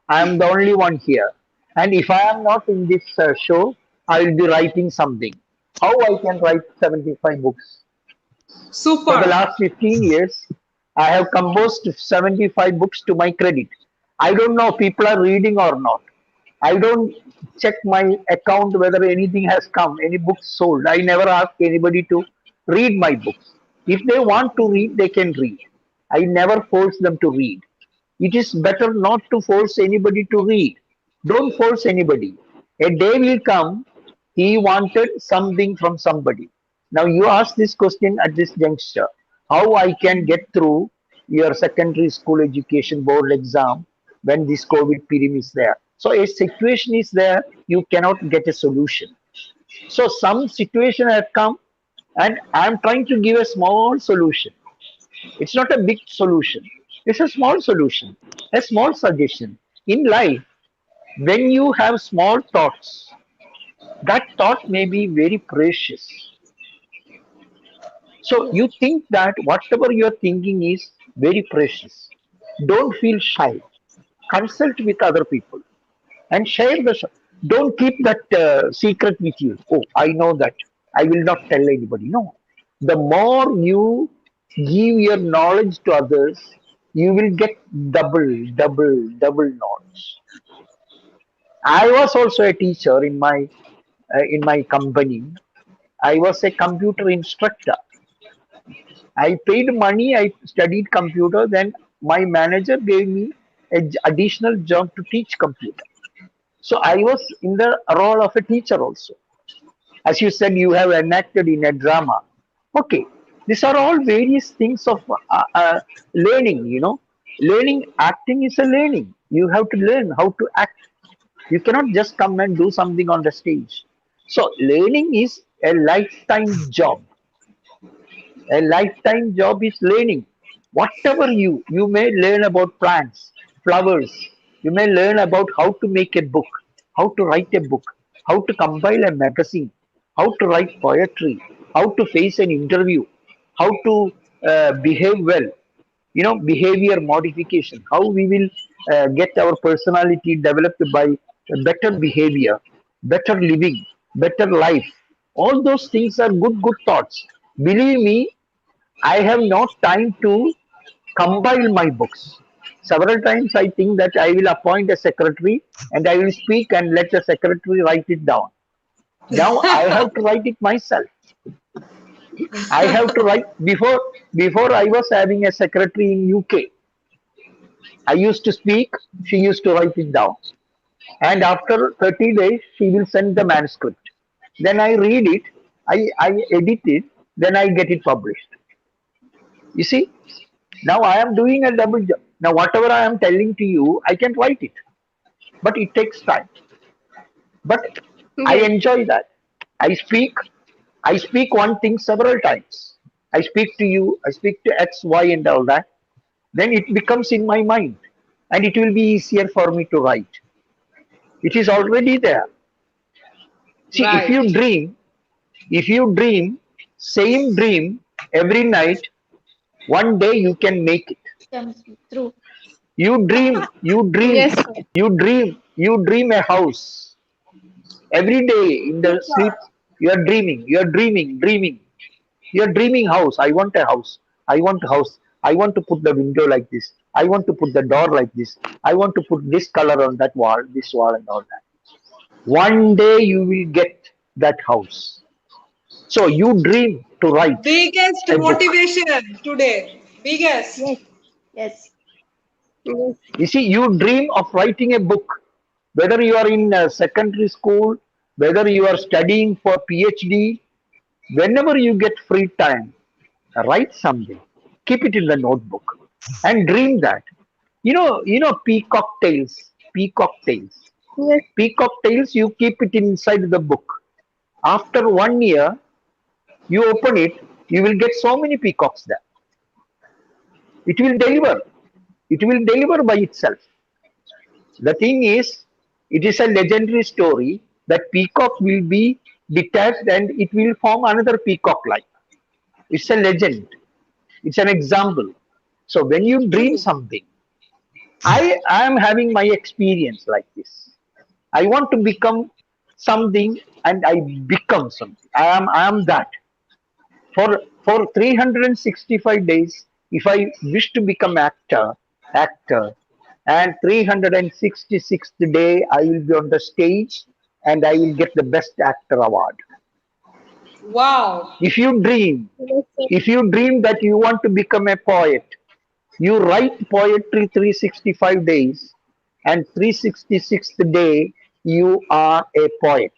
I am the only one here. And if I am not in this show, I will be writing something. How I can write 75 books? For the Super. last 15 years, I have composed 75 books to my credit. I don't know if people are reading or not. I don't check my account whether anything has come, any books sold. I never ask anybody to read my books. If they want to read, they can read. I never force them to read. It is better not to force anybody to read. Don't force anybody. A day will come, he wanted something from somebody. Now you ask this question at this juncture, how I can get through your secondary school education board exam when this COVID period is there. So a situation is there, you cannot get a solution. So some situation has come and I'm trying to give a small solution. It's not a big solution. It's a small solution, a small suggestion. In life, when you have small thoughts, that thought may be very precious. So Yes. you think that whatever you're thinking is very precious. Don't feel shy. Consult with other people and share the. Don't keep that secret with you. Oh, I know that. I will not tell anybody. No. The more you give your knowledge to others, you will get double knowledge. I was also a teacher in my company. I was a computer instructor. I paid money. I studied computer. Then my manager gave me a additional job to teach computer. So I was in the role of a teacher also. As you said, you have enacted in a drama. Okay, these are all various things of learning. Learning acting is a learning. You have to learn how to act. You cannot just come and do something on the stage. So learning is a lifetime job. A lifetime job is learning. Whatever you may learn about plants, flowers. You may learn about how to make a book, how to write a book, how to compile a magazine, how to write poetry, how to face an interview, how to behave well. Behavior modification. How we will get our personality developed by better behavior, better living, better life. All those things are good thoughts. Believe me, I have no time to compile my books. Several times I think that I will appoint a secretary and I will speak and let the secretary write it down. Now I have to write it myself. I have to write before I was having a secretary in UK. I used to speak, she used to write it down. And after 30 days, she will send the manuscript. Then I read it, I edit it, then I get it published. You see, now I am doing a double job. Now, whatever I am telling to you, I can write it, but it takes time. But I Yes. enjoy that. I speak, I speak one thing several times. I speak to you, I speak to X, Y, and all that. Then it becomes in my mind, and it will be easier for me to write. It is already there. See, Right. if you dream, same dream every night, one day you can make it. Comes true. You dream, you dream, Yes, sir. you dream a house. Every day in the sleep, dreaming. You are dreaming house. I want a house. I want a house. I want to put the window like this. I want to put the door like this. I want to put this color on that wall, this wall, and all that. One day you will get that house. So you dream to write Biggest a book. motivation today. Biggest. Yes. Yes. Yes. You see, you dream of writing a book, whether you are in secondary school, whether you are studying for PhD, whenever you get free time, write something, keep it in the notebook, and dream that. peacock tails. Peacock tails. Yes. Peacock tails. You keep it inside the book. After 1 year, you open it. You will get so many peacocks there. It will deliver. It will deliver by itself. The thing is, it is a legendary story that peacock will be detached and it will form another peacock like. It's a legend. It's an example. So when you dream something, I am having my experience like this. I want to become something and I become something. I am that. For 365 days, if I wish to become actor, and 366th day I will be on the stage and I will get the best actor award. Wow. If you dream, Yes, sir. if you dream that you want to become a poet, you write poetry 365 days, and 366th day you are a poet.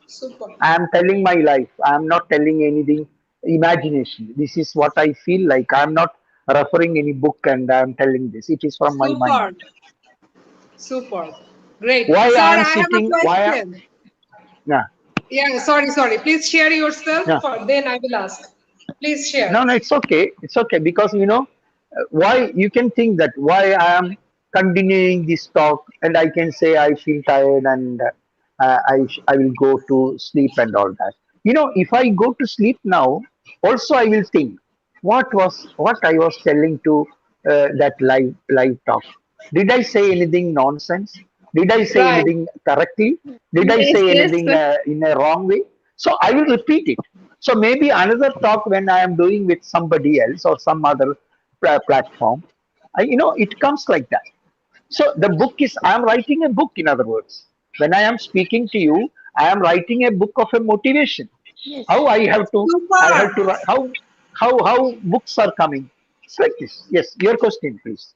Super. I am telling my life. I am not telling anything imagination. This is what I feel like. I am not referring any book and I am telling this. It is from my mind. Super. Super. Great. Why Sir, I am I have a sitting? question. Yeah, Yeah, sorry. Please share yourself, yeah. then I will ask. Please share. No, it's okay. It's okay because why you can think that why I am continuing this talk and I can say I feel tired and I will go to sleep and all that. If I go to sleep now, also I will think what I was telling to that live talk. Did I say anything nonsense? Did I say Right. anything correctly? Did I Yes, say yes, anything sir. in a wrong way? So I will repeat it. So maybe another talk when I am doing with somebody else or some other platform, it comes like that. So the book is, I am writing a book, in other words. When I am speaking to you, I am writing a book of a motivation. Yes. How I have to Super. write, how books are coming. It's like this. Yes, your question, please.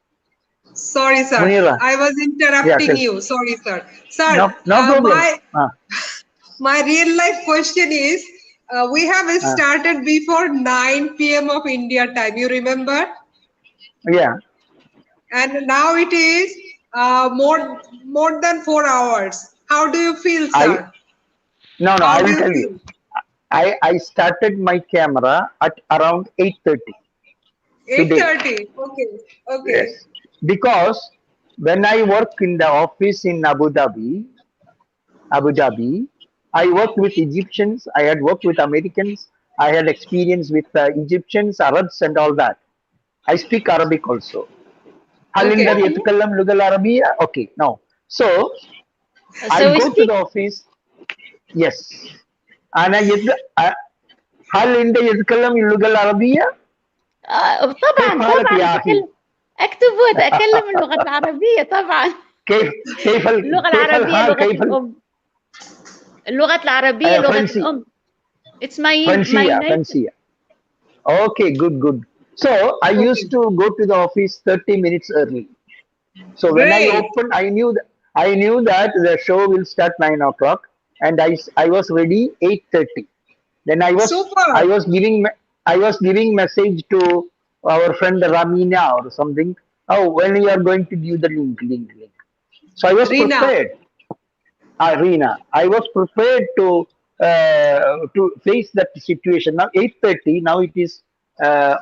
Sorry, sir. Munira. I was Yeah, interrupting tell. you. Sorry, sir. No, Sir, no problem. my real life question is, we have Uh, started before 9 p.m. of India time. You remember? yeah. And now it is more than 4 hours. How do you feel, I sir? No, no. How I do will you tell you. feel? I started my camera at around 8:30 today. 8:30. Okay. Yes, Okay. because when I work in the office in Abu Dhabi, I worked with Egyptians. I had worked with Americans. I had experience with Egyptians, Arabs, and all that. I speak Arabic also. هل Okay. الذي يتكلم اللغة العربية? Okay, no. So I So we go to speak. the office. Yes. أنا هل أنت يتكلم اللغة العربية؟ كيف طبعا حالك طبعا يا أخي؟ أتكلم اللغة العربية طبعا. كيف كيف اللغة كيف العربية الحال؟ لغة كيف الأم. اللغة العربية لغة فرنسي الأم. It's my فرنسية native. فرنسية. Okay, good, good. So I used Okay. to go to the office 30 minutes early. So when I Great. opened, I knew that the show will start 9 o'clock, and I was ready 8:30. Then I Super. was giving message to our friend Ramina or something. Oh, when you are going to give the link. So I was Rina. prepared. Arena. I was prepared to face that situation. Now 8:30. Now it is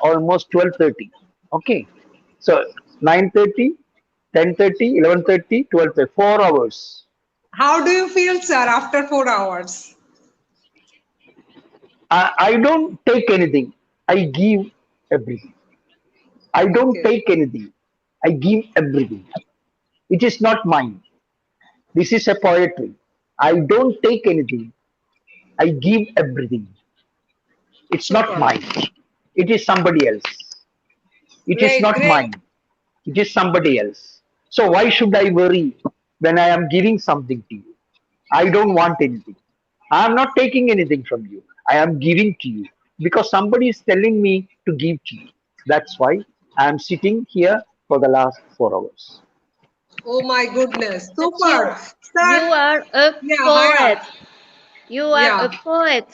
almost 12:30. Okay, so 9:30, 10:30, 11:30, 12:30. 4 hours. How do you feel, sir, after 4 hours? I don't take anything. I give everything. I don't Okay. take anything. I give everything. It is not mine. This is a poetry. I don't take anything. I give everything. It's not Super. mine. It is somebody else. It is Great. not Great. mine. It is somebody else. So why should I worry when I am giving something to you? I don't want anything. I am not taking anything from you. I am giving to you because somebody is telling me to give to you. That's why I am sitting here for the last 4 hours. Oh my goodness. But Super. you Sir. are a Yeah, poet. Haya. You are a Yeah. poet.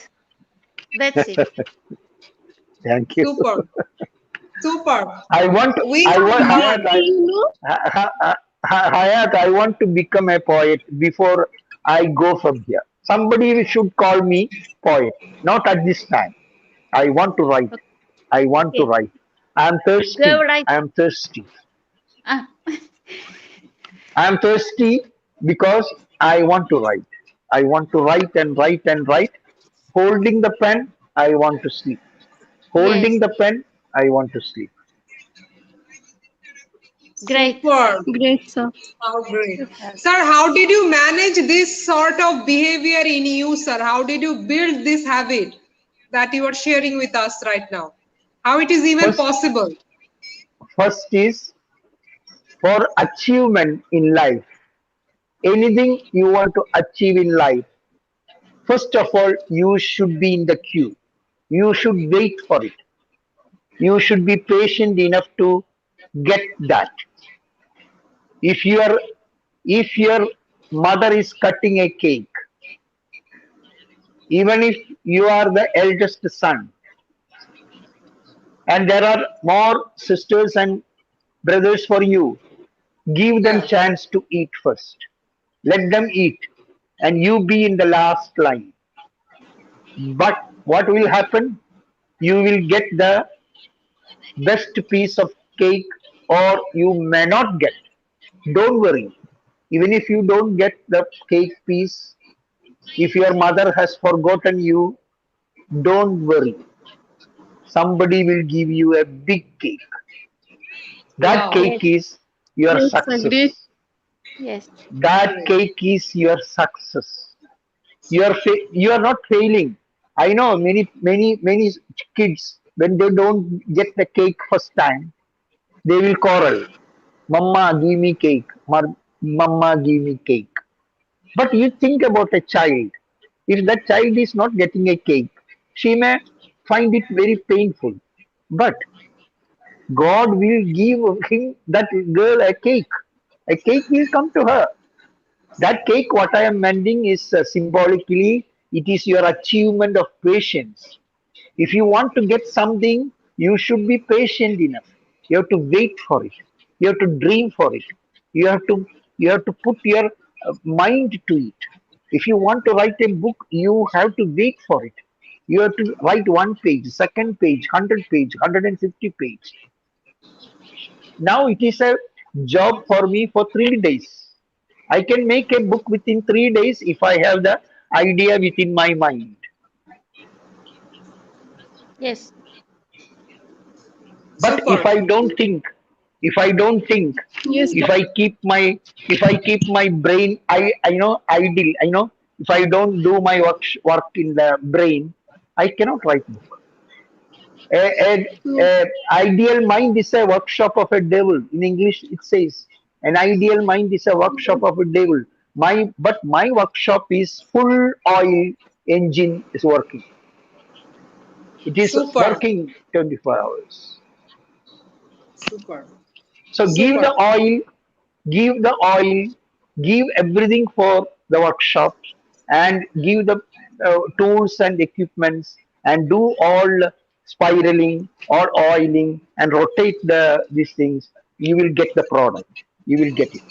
That's it. Thank you. Super. Super. I want, We I want, have Hayat, one. You know, Hayat, I want to become a poet before I go from here. Somebody should call me poet, not at this time. I want to write. I want to Okay, write. I am go thirsty. right. I am thirsty. Ah, I am thirsty because I want to write. I want to write and write and write. Holding the pen, I want to sleep. Holding yes, the pen, I want to sleep. great. Super. great, sir. How great. Super. Sir, how did you manage this sort of behavior in you, sir? How did you build this habit that you are sharing with us right now? How it is even First, possible? first is for achievement in life. Anything you want to achieve in life, first of all, you should be in the queue. You should wait for it. You should be patient enough to get that. If your if your mother is cutting a cake, even if you are the eldest son, and there are more sisters and brothers for you, give them Yeah. chance to eat first. Let them eat, and you be in the last line. But what will happen? You will get the best piece of cake, or you may not get. Don't worry. Even if you don't get the cake piece, if your mother has forgotten you, don't worry. Somebody will give you a big cake. That Wow. Yes, cake is your Great, sir. Great. success. yes, That Great. cake is your success. You are not failing. I know many kids, when they don't get the cake first time, they will quarrel. Mama, give me cake. Mama, give me cake. But you think about a child. If that child is not getting a cake, she may find it very painful. But God will give him that girl a cake. A cake will come to her. That cake, what I am meaning is symbolically, it is your achievement of patience. If you want to get something, you should be patient enough. You have to wait for it. You have to dream for it. You have to you have to put your mind to it. If you want to write a book, you have to wait for it. You have to write one page, second page, 100 page, 150 page. Now it is a job for me for 3 days. I can make a book within 3 days if I have the idea within my mind. yes, But if Super. I don't think, if I don't think, Yes, if sir. I keep my if I keep my brain I know idle, if I don't do my work in the brain, I cannot write book. Yes. A ideal mind is a workshop of a devil. In English, it says an ideal mind is a workshop of a devil. My workshop is full oil engine is working. It is Super. working 24 hours. Super. So Super. give the oil, give everything for the workshop, and give the tools and equipments, and do all spiraling or oiling and rotate these things. You will get the product. You will get it.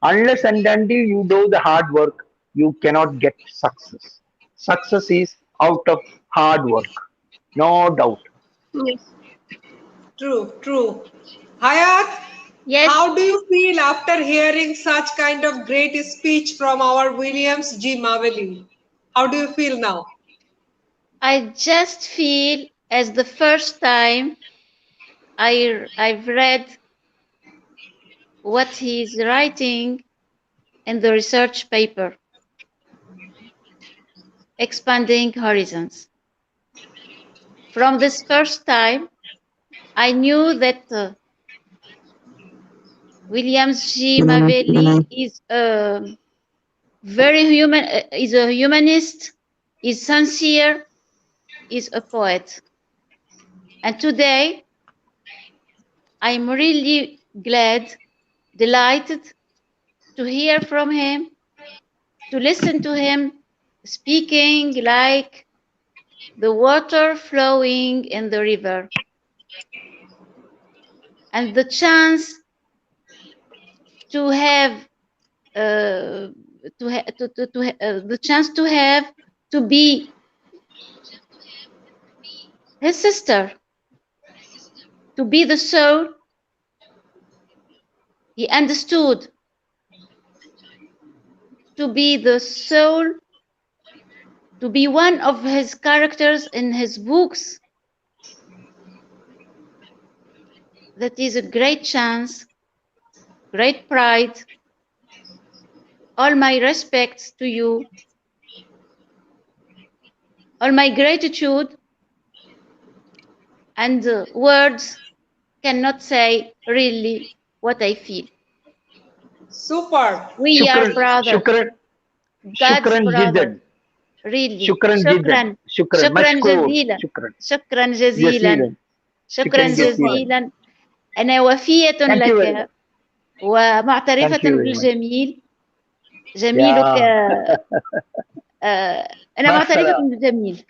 Unless and until you do the hard work, you cannot get success. Success is out of hard work, no doubt. Yes. True. True. Hayat, yes. how do you feel after hearing such kind of great speech from our Williams G. Mavely? How do you feel now? I just feel as the first time I've read what he's writing in the research paper, Expanding Horizons. From this first time, I knew that Williams G. Mavelli is a very human, is a humanist, is sincere, is a poet. And today, I'm really glad, delighted to hear from him, to listen to him speaking like the water flowing in the river. and the chance to have the chance to have to be his sister, to be the soul he understood, to be the soul, to be one of his characters in his books. That is a great chance, great pride. All my respects to you, all my gratitude, and words cannot say really what I feel. Super. We are Shukran, brothers, shukran, God's shukran brothers. jiddan, Really. shukran jiddan, شكرا shukran, شكرا mashkoor, جزيلا shukran, شكرا جزيلا jasilan, شكرا shukran jasilan. جزيلا. أنا وفية Thank you very much. لك ومعترفة Thank you very much. بالجميل. جميلك Yeah. أنا معترفة Masalam. بالجميل.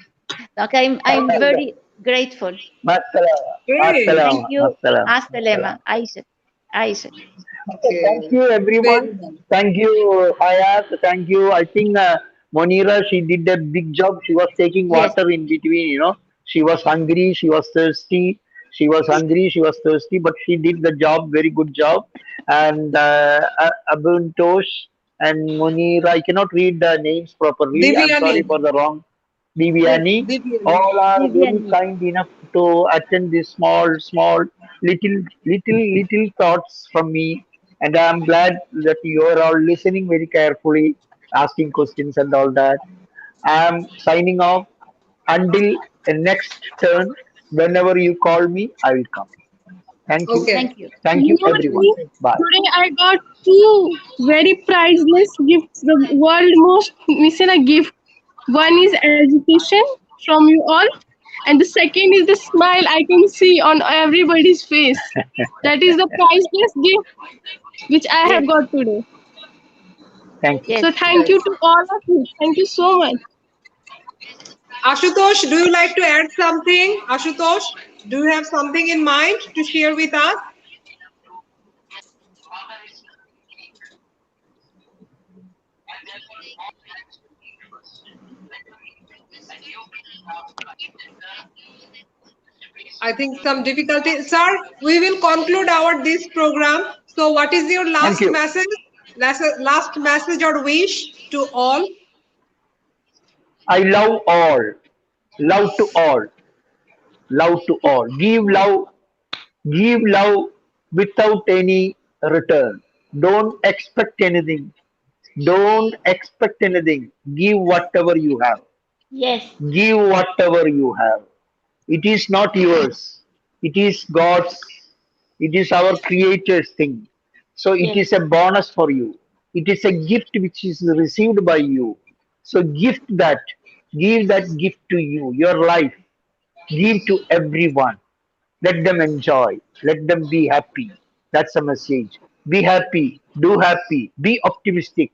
Donc I'm very grateful. Masalam. Okay. Thank Masalam. you. Masalam. مع السلامة. عايشة. عايشة. Okay. Thank you, Very everyone. well. Thank you, Ayat. Thank you. I think Monira, she did a big job. She was taking Yes. water in between, you know. She was hungry. She was thirsty. She was hungry. She was thirsty, but she did the job, very good job. And Abun Tosh and Monira, I cannot read the names properly. I'm sorry Divyani. for the wrong. Bibiani, Divyani. all are very Viviane. kind enough to attend this small, little thoughts from me, and I'm glad that you are all listening very carefully, asking questions and all that. I'm signing off until the next turn. Whenever you call me, I will come. Thank you. Okay. Thank you. Thank You you, know, everyone. Ravi, Bye. today I got two very priceless gifts. The world most missing a gift. One is education from you all, and the second is the smile I can see on everybody's face. That is the priceless gift which I Yes. have got today. Thank you. Yes. So thank Yes. you to all of you. Thank you so much. Ashutosh, do you like to add something? Ashutosh, do you have something in mind to share with us? I think some difficulty. Sir, we will conclude our this program. So what is your Thank last you. message? Last message or wish to all? I love all. Love to all. Love to all. Give love without any return. Don't expect anything. Don't expect anything. Give whatever you have. Yes. Give whatever you have. It is not yours. It is God's. It is our Creator's thing. So it Yes. is a bonus for you. It is a gift which is received by you. So gift that. Give that gift to you. Your life. Give to everyone. Let them enjoy. Let them be happy. That's a message. Be happy. Do happy. Be optimistic.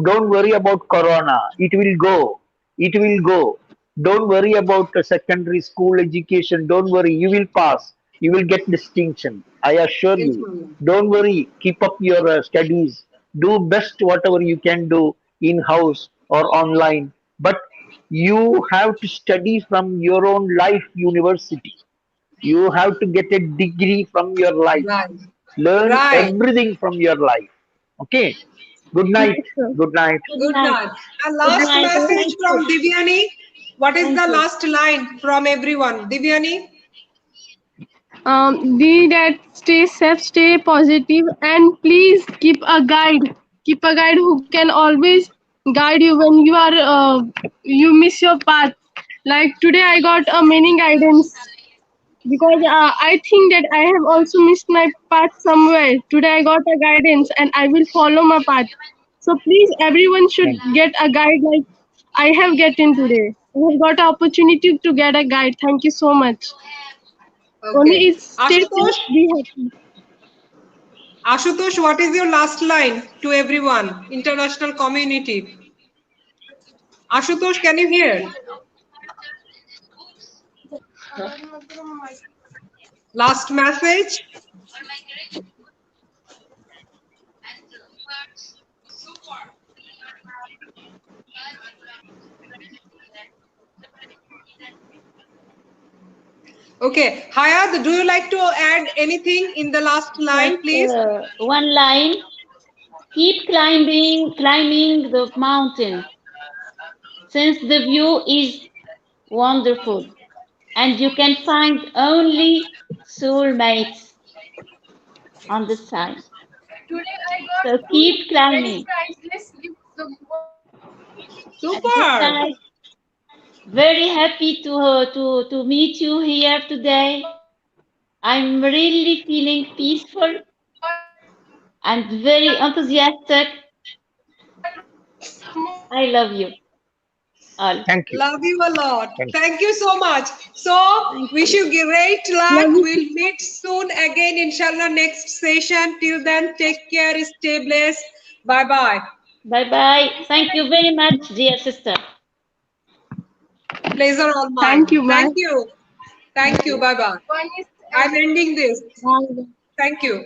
Don't worry about Corona. It will go. It will go. Don't worry about the secondary school education. Don't worry. You will pass. You will get distinction. I assure you. Inshallah. Don't worry. Keep up your studies. Do best whatever you can do in house or online. But you have to study from your own life university. You have to get a degree from your life. Right. Learn Right. everything from your life. Okay. Good Yes, night. sir. Good night. Good Good night. night. And Good last night. message Thank you. from Divyani. What is Thank the you. last line from everyone? Divyani? Be that stay safe, stay positive, and please keep a guide. Keep a guide who can always guide you when you miss your path. Like today, I got a many guidance because I think that I have also missed my path somewhere. Today, I got a guidance, and I will follow my path. So please, everyone should Thank you. get a guide like I have gotten today. I have got an opportunity to get a guide. Thank you so much. Only Okay. is stay safe, Ashutosh? be happy. Ashutosh, what is your last line to everyone, international community? Ashutosh, can you hear? Last message? Okay, Hayat, do you like to add anything in the last line, Just please? one line. Keep climbing the mountain, since the view is wonderful, and you can find only soulmates on the side. Today I So got two keep very climbing. priceless gifts. The And just Super. like very happy to meet you here today. I'm really feeling peaceful and very enthusiastic. I love you all. Thank you. Love you a lot. Thank you. Thank you so much. So, Thank wish you. you great luck. Love you. We'll meet soon again, inshallah, next session. Till then, take care, stay blessed. Bye bye. Bye bye. Thank you very much, dear sister. Pleasure all mine. Thank you, Thank man. you. Thank Thank you. you. Bye bye. One is I'm ending this. Bye. Thank you.